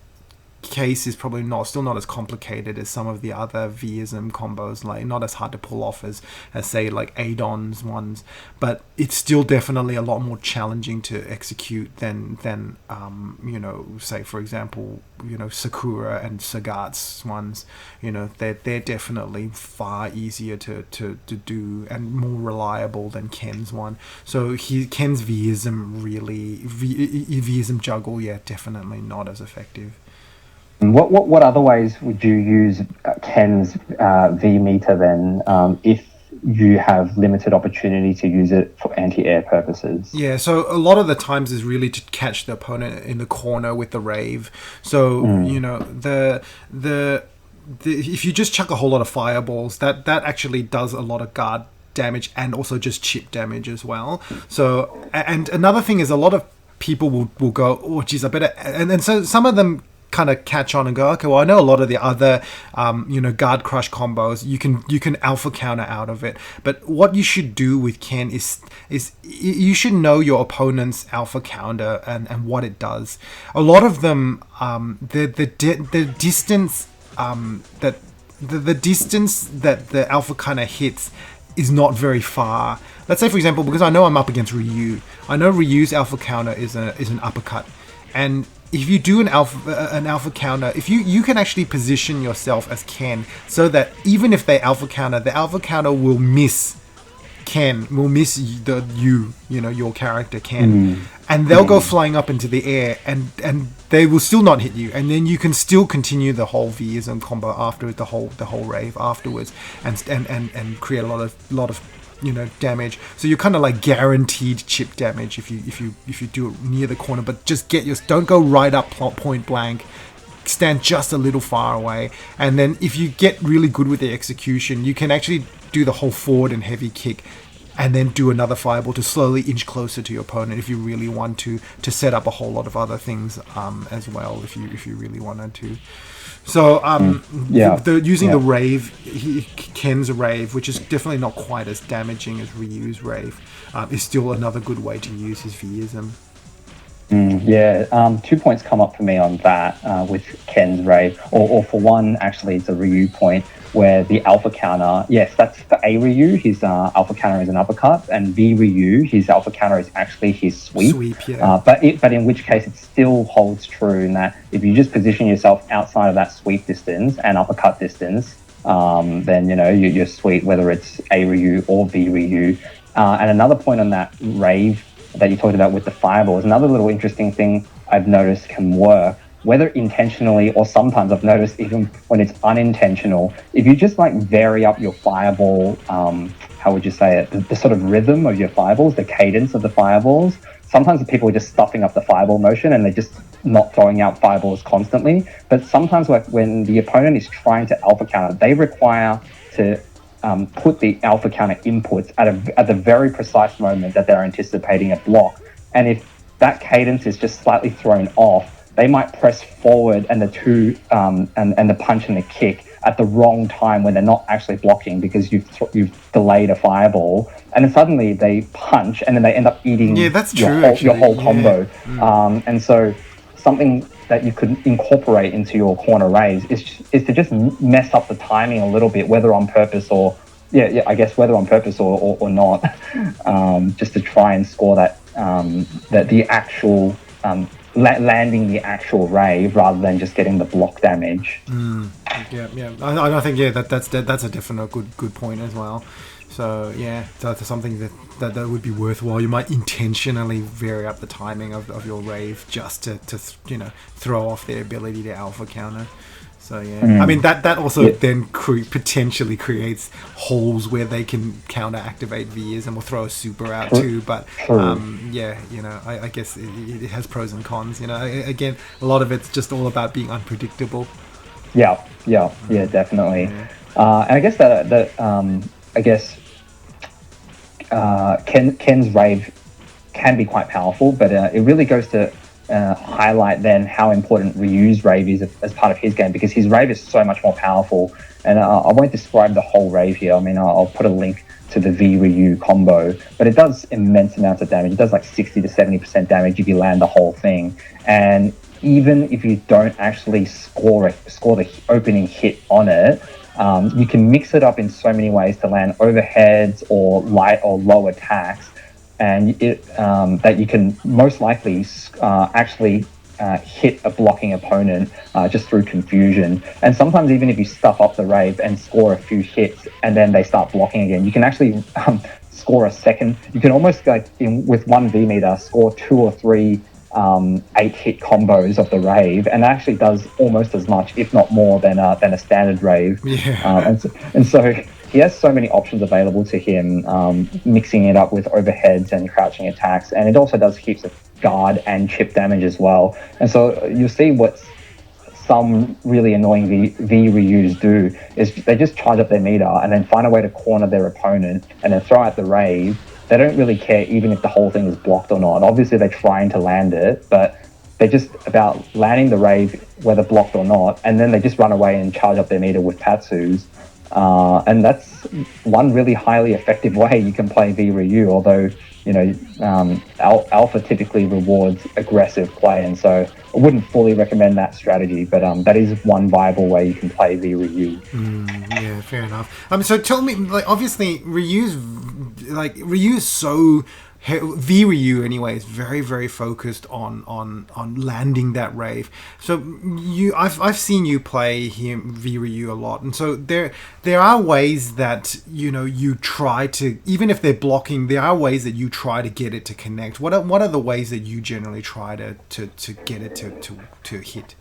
case is probably still not as complicated as some of the other Vism combos, like not as hard to pull off as say like Adon's ones, but it's still definitely a lot more challenging to execute than say for example Sakura and Sagat's ones. They're definitely far easier to do and more reliable than Ken's one. So Ken's Vism juggle, definitely not as effective. What other ways would you use Ken's V meter then, if you have limited opportunity to use it for anti-air purposes? Yeah, so a lot of the times is really to catch the opponent in the corner with the rave. So the if you just chuck a whole lot of fireballs, that actually does a lot of guard damage and also just chip damage as well. So, and another thing is a lot of people will go, oh geez, I better, and so some of them kind of catch on and go, okay, well, I know a lot of the other guard crush combos you can alpha counter out of it, but what you should do with Ken is you should know your opponent's alpha counter and what it does. A lot of them, the distance the distance that the alpha counter hits is not very far. Let's say, for example, because I know I'm up against Ryu, I know Ryu's alpha counter is an uppercut, and if you do an alpha counter, if you can actually position yourself as Ken so that even if they alpha counter, the alpha counter will miss Ken, will miss your character Ken, and they'll go flying up into the air, and they will still not hit you, and then you can still continue the whole Vism combo afterwards, the whole rave afterwards, and create a lot of damage. So you're kind of like guaranteed chip damage if you do it near the corner, but just don't go right up point blank. Stand just a little far away, and then if you get really good with the execution, you can actually do the whole forward and heavy kick, and then do another fireball to slowly inch closer to your opponent if you really want to set up a whole lot of other things as well if you really wanted to. So using the rave, Ken's rave, which is definitely not quite as damaging as Ryu's rave, is still another good way to use his Vism. 2 points come up for me on that with Ken's rave, or for one, actually, it's a Ryu point where the alpha counter, yes, that's for A Ryu, his alpha counter is an uppercut, and B Ryu, his alpha counter is actually his sweep. But in which case it still holds true in that if you just position yourself outside of that sweep distance and uppercut distance, then your sweep, whether it's A Ryu or B Ryu. And another point on that rave that you talked about with the fireballs, another little interesting thing I've noticed can work, whether intentionally or sometimes I've noticed even when it's unintentional, if you just like vary up your fireball, how would you say it, the sort of rhythm of your fireballs, the cadence of the fireballs, sometimes the people are just stuffing up the fireball motion and they're just not throwing out fireballs constantly. But sometimes like when the opponent is trying to alpha counter, they require to put the alpha counter inputs at the very precise moment that they're anticipating a block. And if that cadence is just slightly thrown off, they might press forward and the two and the punch and the kick at the wrong time when they're not actually blocking because you've delayed a fireball, and then suddenly they punch and then they end up eating your whole combo. And so something that you could incorporate into your corner raise is to just mess up the timing a little bit, whether on purpose or whether on purpose or not, just to try and score that the actual landing the actual rave rather than just getting the block damage. I think that's a definite good point as well. So that's something that would be worthwhile. You might intentionally vary up the timing of your rave just to throw off their ability to alpha counter. So I mean that also then potentially creates holes where they can counter activate Vism and will throw a super out too. But I guess it has pros and cons. Again, a lot of it's just all about being unpredictable. Definitely. And I guess Ken's rave can be quite powerful, but it really goes to highlight then how important Ryu's rave is as part of his game, because his rave is so much more powerful. And I won't describe the whole rave here. I mean, I'll put a link to the V Ryu combo, but it does immense amounts of damage. It does like 60 to 70% damage if you land the whole thing. And even if you don't actually score the opening hit on it, you can mix it up in so many ways to land overheads or light or low attacks, and that you can most likely actually hit a blocking opponent just through confusion. And sometimes even if you stuff up the rave and score a few hits and then they start blocking again, you can actually score a second. You can almost, like, with one V meter, score 2 or 3 8-hit combos of the rave, and that actually does almost as much, if not more, than a standard rave. Yeah. And so he has so many options available to him, mixing it up with overheads and crouching attacks, and it also does heaps of guard and chip damage as well. And so you'll see what some really annoying V Ryus do is they just charge up their meter and then find a way to corner their opponent and then throw out the rave. They don't really care even if the whole thing is blocked or not. Obviously, they're trying to land it, but they're just about landing the rave, whether blocked or not, and then they just run away and charge up their meter with Tatsus. And that's one really highly effective way you can play V Ryu, although, Alpha typically rewards aggressive play, and so I wouldn't fully recommend that strategy, but that is one viable way you can play V Ryu. Yeah, fair enough. So tell me, like, obviously Ryu's so V Ryu anyway is very, very focused on landing that rave. So I've seen you play him V Ryu a lot, and so there are ways that you try to, even if they're blocking, there are ways that you try to get it to connect. What are the ways that you generally try to get it to hit?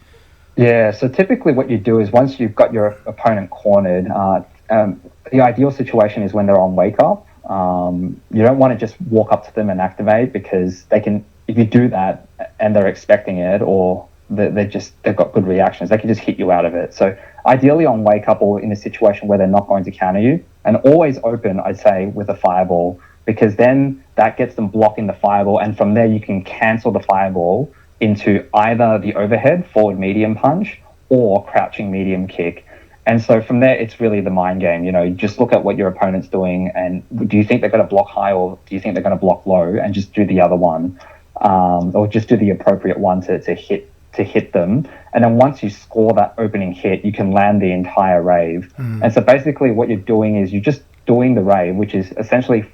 Yeah, so typically what you do is once you've got your opponent cornered, the ideal situation is when they're on wake up. You don't want to just walk up to them and activate, because they can, if you do that and they're expecting it, or they've got good reactions, they can just hit you out of it. So ideally on wake up, or in a situation where they're not going to counter you, and always open, I'd say, with a fireball, because then that gets them blocking the fireball, and from there you can cancel the fireball into either the overhead forward medium punch or crouching medium kick. And so from there, it's really the mind game. Just look at what your opponent's doing, and do you think they're going to block high, or do you think they're going to block low, and just do the other one, or just do the appropriate one to hit them. And then once you score that opening hit, you can land the entire rave. And so basically what you're doing is you're just doing the rave, which is essentially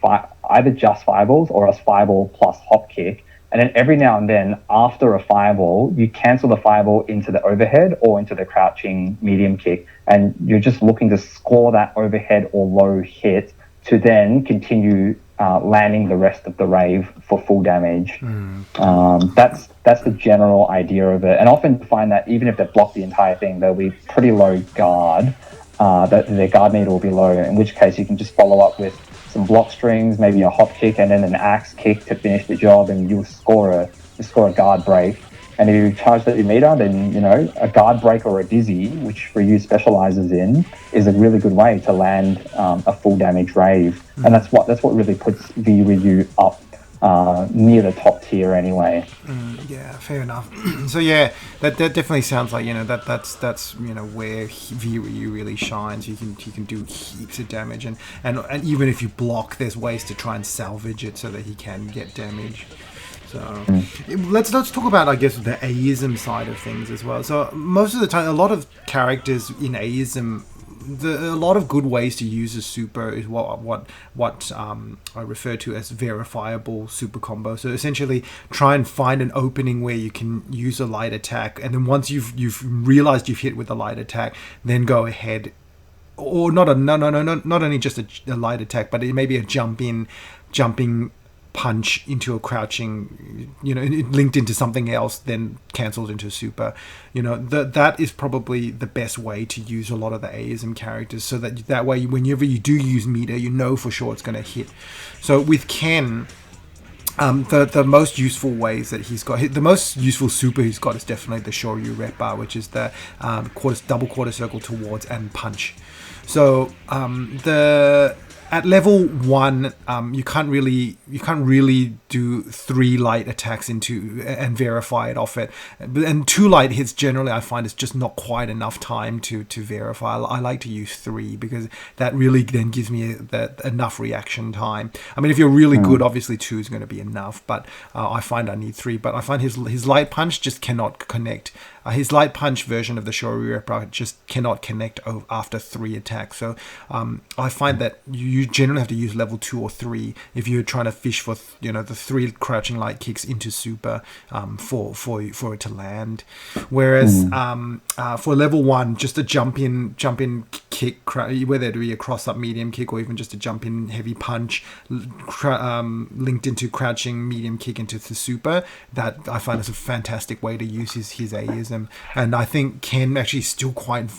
either just fireballs or else fireball plus hop kick. And then every now and then, after a fireball, you cancel the fireball into the overhead or into the crouching medium kick. And you're just looking to score that overhead or low hit to then continue landing the rest of the rave for full damage. That's the general idea of it. And often you find that even if they block the entire thing, they'll be pretty low guard. That their guard meter will be low, in which case you can just follow up with some block strings, maybe a hop kick, and then an axe kick to finish the job, and you'll score a guard break. And if you charge that meter, then a guard break or a dizzy, which Ryu specializes in, is a really good way to land a full damage rave. And that's what really puts V Ryu up near the top tier anyway. Yeah, fair enough. So yeah, that definitely sounds like that's where V Ryu really shines. He can do heaps of damage, and even if you block, there's ways to try and salvage it so that he can get damage. So let's talk about, I guess, the Aism side of things as well. So most of the time, a lot of characters in Aism, a lot of good ways to use a super is what I refer to as verifiable super combo. So essentially, try and find an opening where you can use a light attack, and then once you've realized you've hit with a light attack, then go ahead, or not only just a light attack, but it may be a jumping punch into a crouching, linked into something else, then cancelled into a super. That is probably the best way to use a lot of the Aism characters, so that way whenever you do use meter, for sure it's going to hit. So with Ken, the most useful ways that he's got, the most useful super he's got is definitely the Shoryu Rep Bar, which is the double quarter circle towards and punch. So at level 1, you can't really do 3 light attacks into and verify it off it, and 2 light hits generally I find is just not quite enough time to verify. I like to use 3 because that really then gives me that enough reaction time. I mean, if you're really good, obviously 2 is going to be enough, but I find I need 3. But I find his light punch just cannot connect. His light punch version of the Shory Ripper just cannot connect after 3 attacks. So I find that you generally have to use level 2 or 3 if you're trying to fish for the 3 crouching light kicks into super for it to land. Whereas for level 1, just a jump in kick, whether it be a cross up medium kick or even just a jump in heavy punch linked into crouching medium kick into the super, that I find is a fantastic way to use his Aism. And I think Ken actually still quite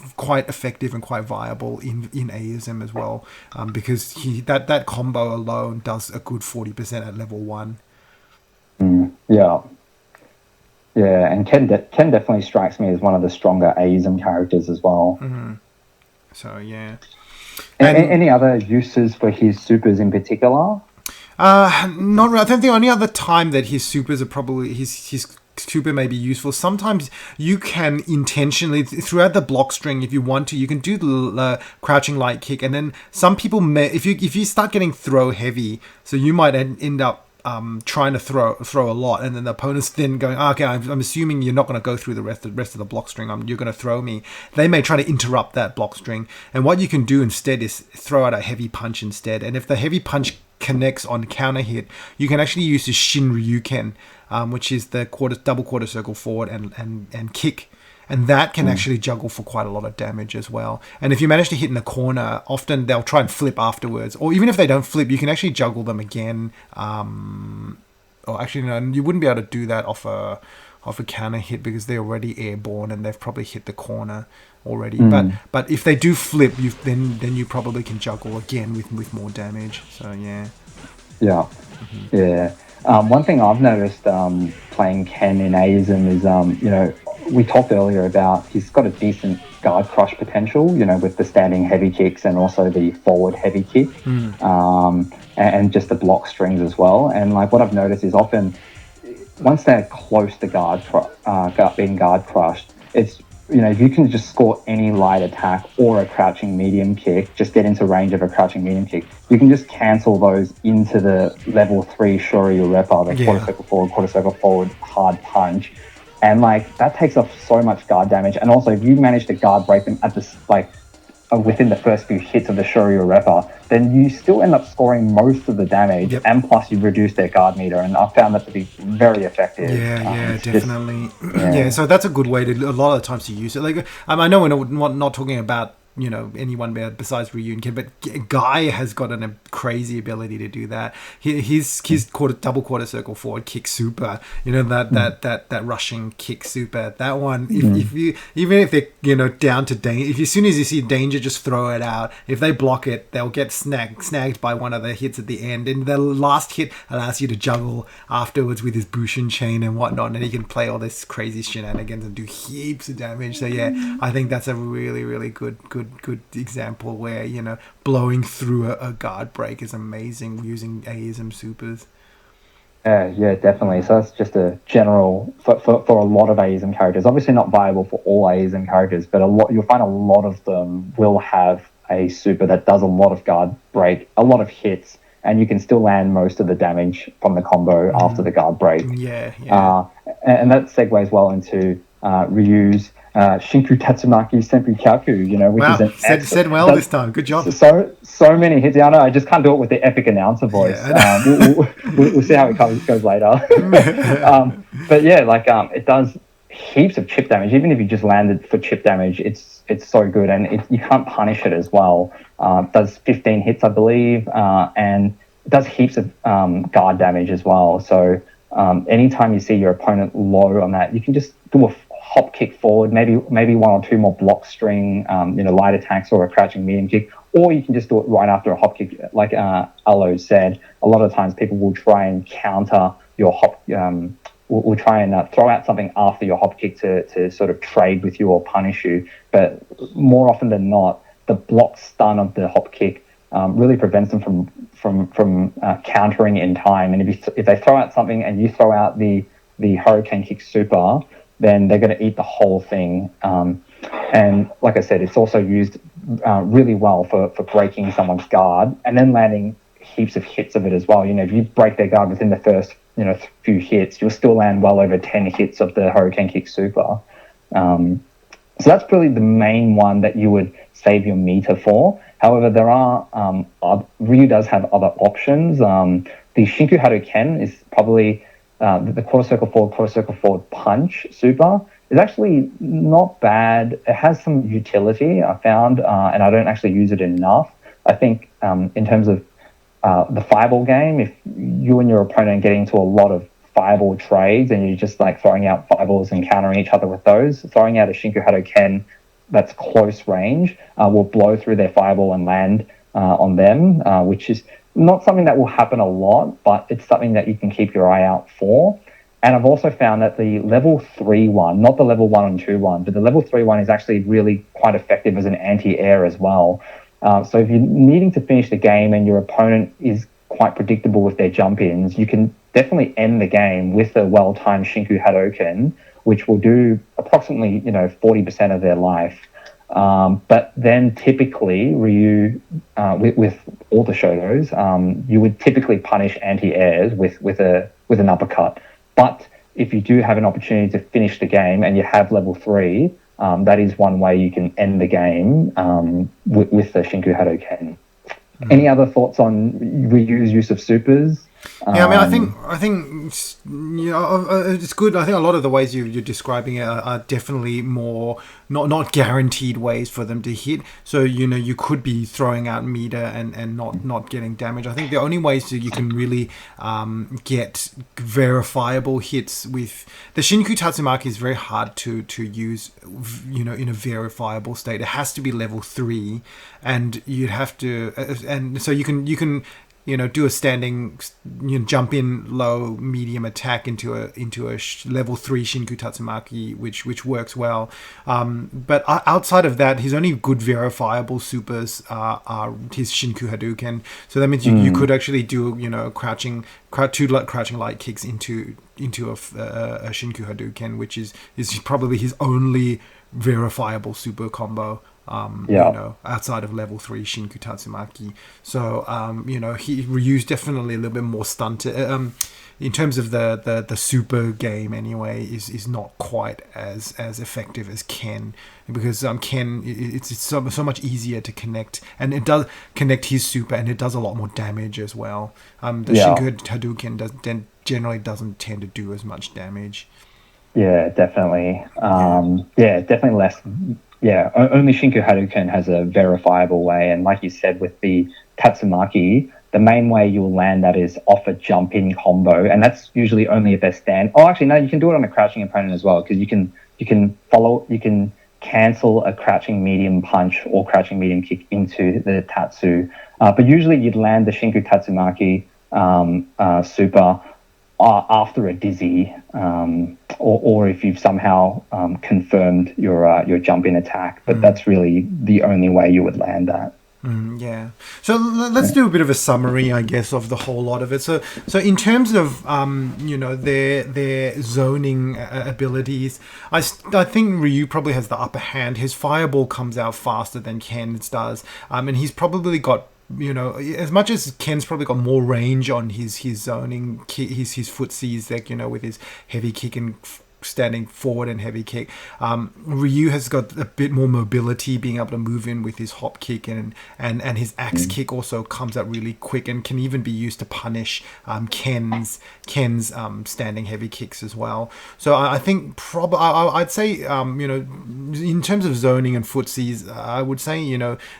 effective and quite viable in Aism as well, because that combo alone does a good 40% at level 1. Yeah, and Ken definitely strikes me as one of the stronger Aism characters as well. So yeah. Any other uses for his supers in particular? Not really. I think the only other time that his supers are probably his super may be useful. Sometimes you can intentionally, throughout the block string, if you want to, you can do the crouching light kick, and then some people may, if you start getting throw heavy, so you might end up trying to throw a lot, and then the opponent's then going, okay, I'm assuming you're not going to go through the rest of the block string. You're going to throw me. They may try to interrupt that block string, and what you can do instead is throw out a heavy punch instead. And if the heavy punch connects on counter hit, you can actually use the Shin Ryuken, which is the double quarter circle forward and kick. And that can actually juggle for quite a lot of damage as well. And if you manage to hit in the corner, often they'll try and flip afterwards. Or even if they don't flip, you can actually juggle them again. Or actually, no, you wouldn't be able to do that off a counter hit because they're already airborne and they've probably hit the corner already. But if they do flip, then you probably can juggle again with more damage. So yeah. Yeah. Yeah. One thing I've noticed playing Ken in Aism is, we talked earlier about he's got a decent guard crush potential, with the standing heavy kicks and also the forward heavy kick, and just the block strings as well. And like what I've noticed is often once they're close to being guard crushed, it's if you can just score any light attack or a crouching medium kick, just get into range of a crouching medium kick, you can just cancel those into the level 3 Shory Ripper, the quarter circle forward hard punch. And like that takes off so much guard damage. And also if you manage to guard break them at this within the first few hits of the Shory Ripper, then you still end up scoring most of the damage, and plus you reduce their guard meter, and I found that to be very effective. Definitely. So that's a good way to a lot of times to use it. Like I know we're not talking about anyone besides Ryu and Ken, but Guy has got a crazy ability to do that. His double quarter circle forward kick super, that rushing kick super, that one, if you, even if they're down to danger, if as soon as you see danger, just throw it out. If they block it, they'll get snagged by one of the hits at the end, and the last hit allows you to juggle afterwards with his Bushin chain and whatnot, and he can play all this crazy shenanigans and do heaps of damage. So yeah, I think that's a really, really good example where blowing through a guard break is amazing using Aism supers. Yeah, definitely. So that's just a general for a lot of Aism characters. Obviously not viable for all Aism characters, but you'll find a lot of them will have a super that does a lot of guard break, a lot of hits, and you can still land most of the damage from the combo after the guard break. And that segues well into Ryu's Shinku Tatsumaki Senpu Kyaku, which is said well this time. Good job. So many hits. I know I just can't do it with the epic announcer voice. We'll see how it goes later. But yeah, it does heaps of chip damage. Even if you just landed for chip damage, it's so good, and you can't punish it as well. It does 15 hits, I believe, and it does heaps of guard damage as well. So anytime you see your opponent low on that, you can just do a hop kick forward, maybe one or two more block string, light attacks or a crouching medium kick, or you can just do it right after a hop kick. Like Alo said, a lot of times people will try and counter your hop, will try and throw out something after your hop kick to sort of trade with you or punish you. But more often than not, the block stun of the hop kick really prevents them from countering in time. And if they throw out something and you throw out the Hurricane Kick Super, then they're going to eat the whole thing. And like I said, it's also used really well for breaking someone's guard and then landing heaps of hits of it as well. If you break their guard within the first few hits, you'll still land well over 10 hits of the Hurricane Kick Super. So that's probably the main one that you would save your meter for. However, there are Ryu does have other options. The Shinku Hadouken is probably the quarter circle forward punch super is actually not bad. It has some utility, I found, and I don't actually use it enough. I think in terms of the fireball game, if you and your opponent are getting into a lot of fireball trades and you're just like throwing out fireballs and countering each other with those, throwing out a Shinku Hadouken that's close range will blow through their fireball and land on them, which is not something that will happen a lot, but it's something that you can keep your eye out for. And I've also found that the level 3 one, not the level 1 and 2 one, but the level 3 one is actually really quite effective as an anti-air as well. So if you're needing to finish the game and your opponent is quite predictable with their jump-ins, you can definitely end the game with a well-timed Shinku Hadouken, which will do approximately 40% of their life. But then typically Ryu, with all the Shotos, you would typically punish anti-airs with an uppercut. But if you do have an opportunity to finish the game and you have level 3, that is one way you can end the game with the Shinku Hadouken. Any other thoughts on Ryu's use of supers? Yeah, I mean, I think it's good. I think a lot of the ways you're describing it are definitely more not guaranteed ways for them to hit. So you could be throwing out meter and not getting damage. I think the only ways that you can really get verifiable hits with the Shinku Tatsumaki is very hard to use. In a verifiable state, it has to be level 3, and you'd have to, and so you can. Do a standing, jump in low, medium attack into a level 3 Shinku Tatsumaki, which works well. But outside of that, his only good verifiable supers are his Shinku Hadouken. So that means you could actually do crouching light kicks into a Shinku Hadouken, which is probably his only verifiable super combo. Outside of level 3 Shinku Tatsumaki. So, Ryu's definitely a little bit more stunted. In terms of the super game anyway, is not quite as effective as Ken, because Ken, it's so much easier to connect, and it does connect his super, and it does a lot more damage as well. Shinku Hadouken generally doesn't tend to do as much damage. Yeah, definitely. Definitely less. Yeah, only Shinku Hadouken has a verifiable way, and like you said, with the Tatsumaki, the main way you'll land that is off a jump-in combo, and that's usually only if they stand. Oh, actually, no, you can do it on a crouching opponent as well, because you can cancel a crouching medium punch or crouching medium kick into the Tatsu. But usually you'd land the Shinku Tatsumaki super after a dizzy, or if you've somehow confirmed your jump-in attack. But that's really the only way you would land that. Yeah. So let's do a bit of a summary, I guess, of the whole lot of it. So in terms of their zoning abilities, I think Ryu probably has the upper hand. His fireball comes out faster than Ken's does, and he's probably got, as much as Ken's probably got more range on his zoning, his footsies, like, with his heavy kick and standing forward and heavy kick. Ryu has got a bit more mobility, being able to move in with his hop kick, and his axe kick also comes out really quick and can even be used to punish Ken's standing heavy kicks as well. So I think I'd say in terms of zoning and footsies, I would say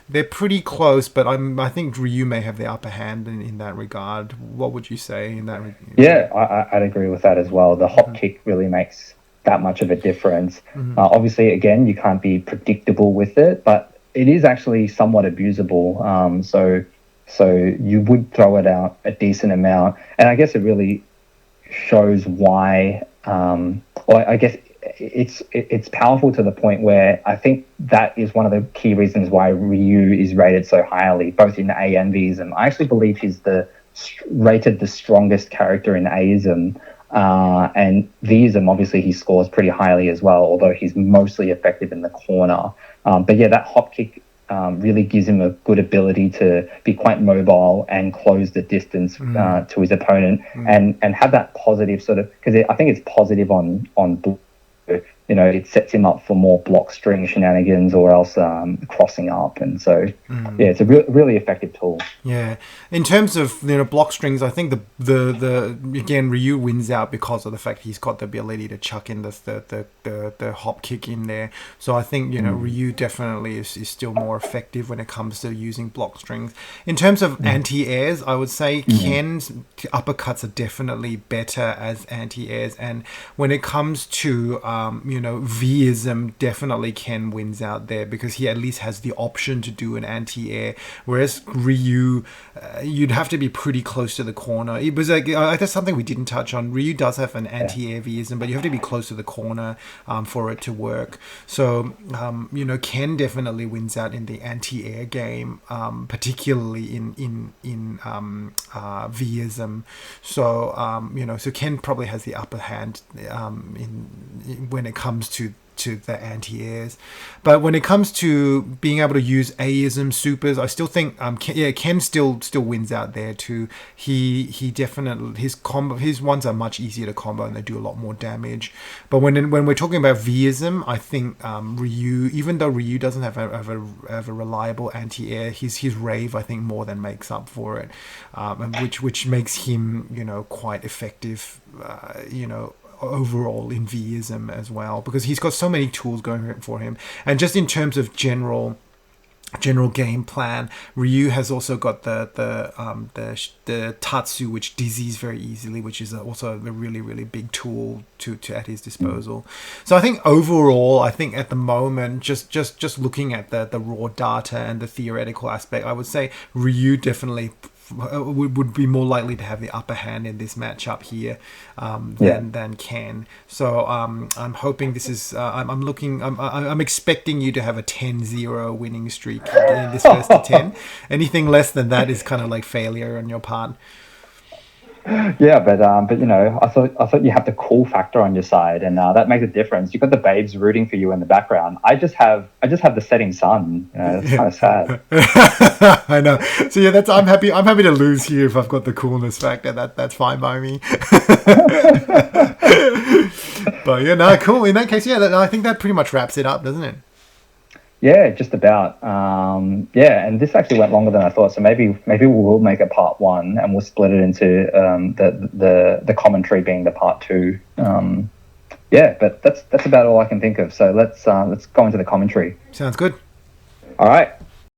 they're pretty close, but I think Ryu may have the upper hand in that regard. What would you say in that regard? Yeah, I'd agree with that as well. The hop kick really makes that much of a difference. Obviously, again, you can't be predictable with it, but it is actually somewhat abusable. So you would throw it out a decent amount, and I guess it really shows why. I guess it's powerful to the point where I think that is one of the key reasons why Ryu is rated so highly, both in A and Vism. I actually believe he's rated the strongest character in Aism, and Vism, obviously he scores pretty highly as well, although he's mostly effective in the corner. But yeah, that hop kick really gives him a good ability to be quite mobile and close the distance to his opponent, and have that positive sort of, because I think it's positive on blue. You know, it sets him up for more block string shenanigans or else crossing up, and so yeah, it's a really effective tool. Yeah, in terms of block strings, I think the again Ryu wins out because of the fact he's got the ability to chuck in the hop kick in there. So I think Ryu definitely is still more effective when it comes to using block strings. In terms of anti-airs, I would say Ken's uppercuts are definitely better as anti-airs, and when it comes to Vism, definitely Ken wins out there because he at least has the option to do an anti-air, whereas Ryu, you'd have to be pretty close to the corner. It was like that's something we didn't touch on. Ryu does have an anti-air Vism, but you have to be close to the corner for it to work. So Ken definitely wins out in the anti-air game, particularly in Vism. So so Ken probably has the upper hand when it comes to the anti-airs. But when it comes to being able to use Aism supers, I still think Ken still wins out there too. He definitely, his ones are much easier to combo and they do a lot more damage. But when we're talking about Vism, I think Ryu, even though Ryu doesn't have a reliable anti-air, his Rave I think more than makes up for it, and which makes him quite effective overall in Vism as well, because he's got so many tools going for him. And just in terms of general game plan, Ryu has also got the Tatsu, which dizzies very easily, which is also a really, really big tool to at his disposal. So I think overall, at the moment, just looking at the raw data and the theoretical aspect, I would say Ryu definitely would be more likely to have the upper hand in this matchup here than Ken. So I'm hoping this is I'm expecting you to have a 10-0 winning streak in this first to 10. Anything less than that is kind of like failure on your part. Yeah, but I thought you have the cool factor on your side, and that makes a difference. You've got the babes rooting for you in the background. I just have the setting sun. It's kind of sad. I know. So yeah, I'm happy to lose here if I've got the coolness factor. That's fine by me. But cool. In that case, I think that pretty much wraps it up, doesn't it? Yeah, just about. And this actually went longer than I thought. So maybe we will make a part 1, and we'll split it into the commentary being the part 2. But that's about all I can think of. So let's go into the commentary. Sounds good. All right.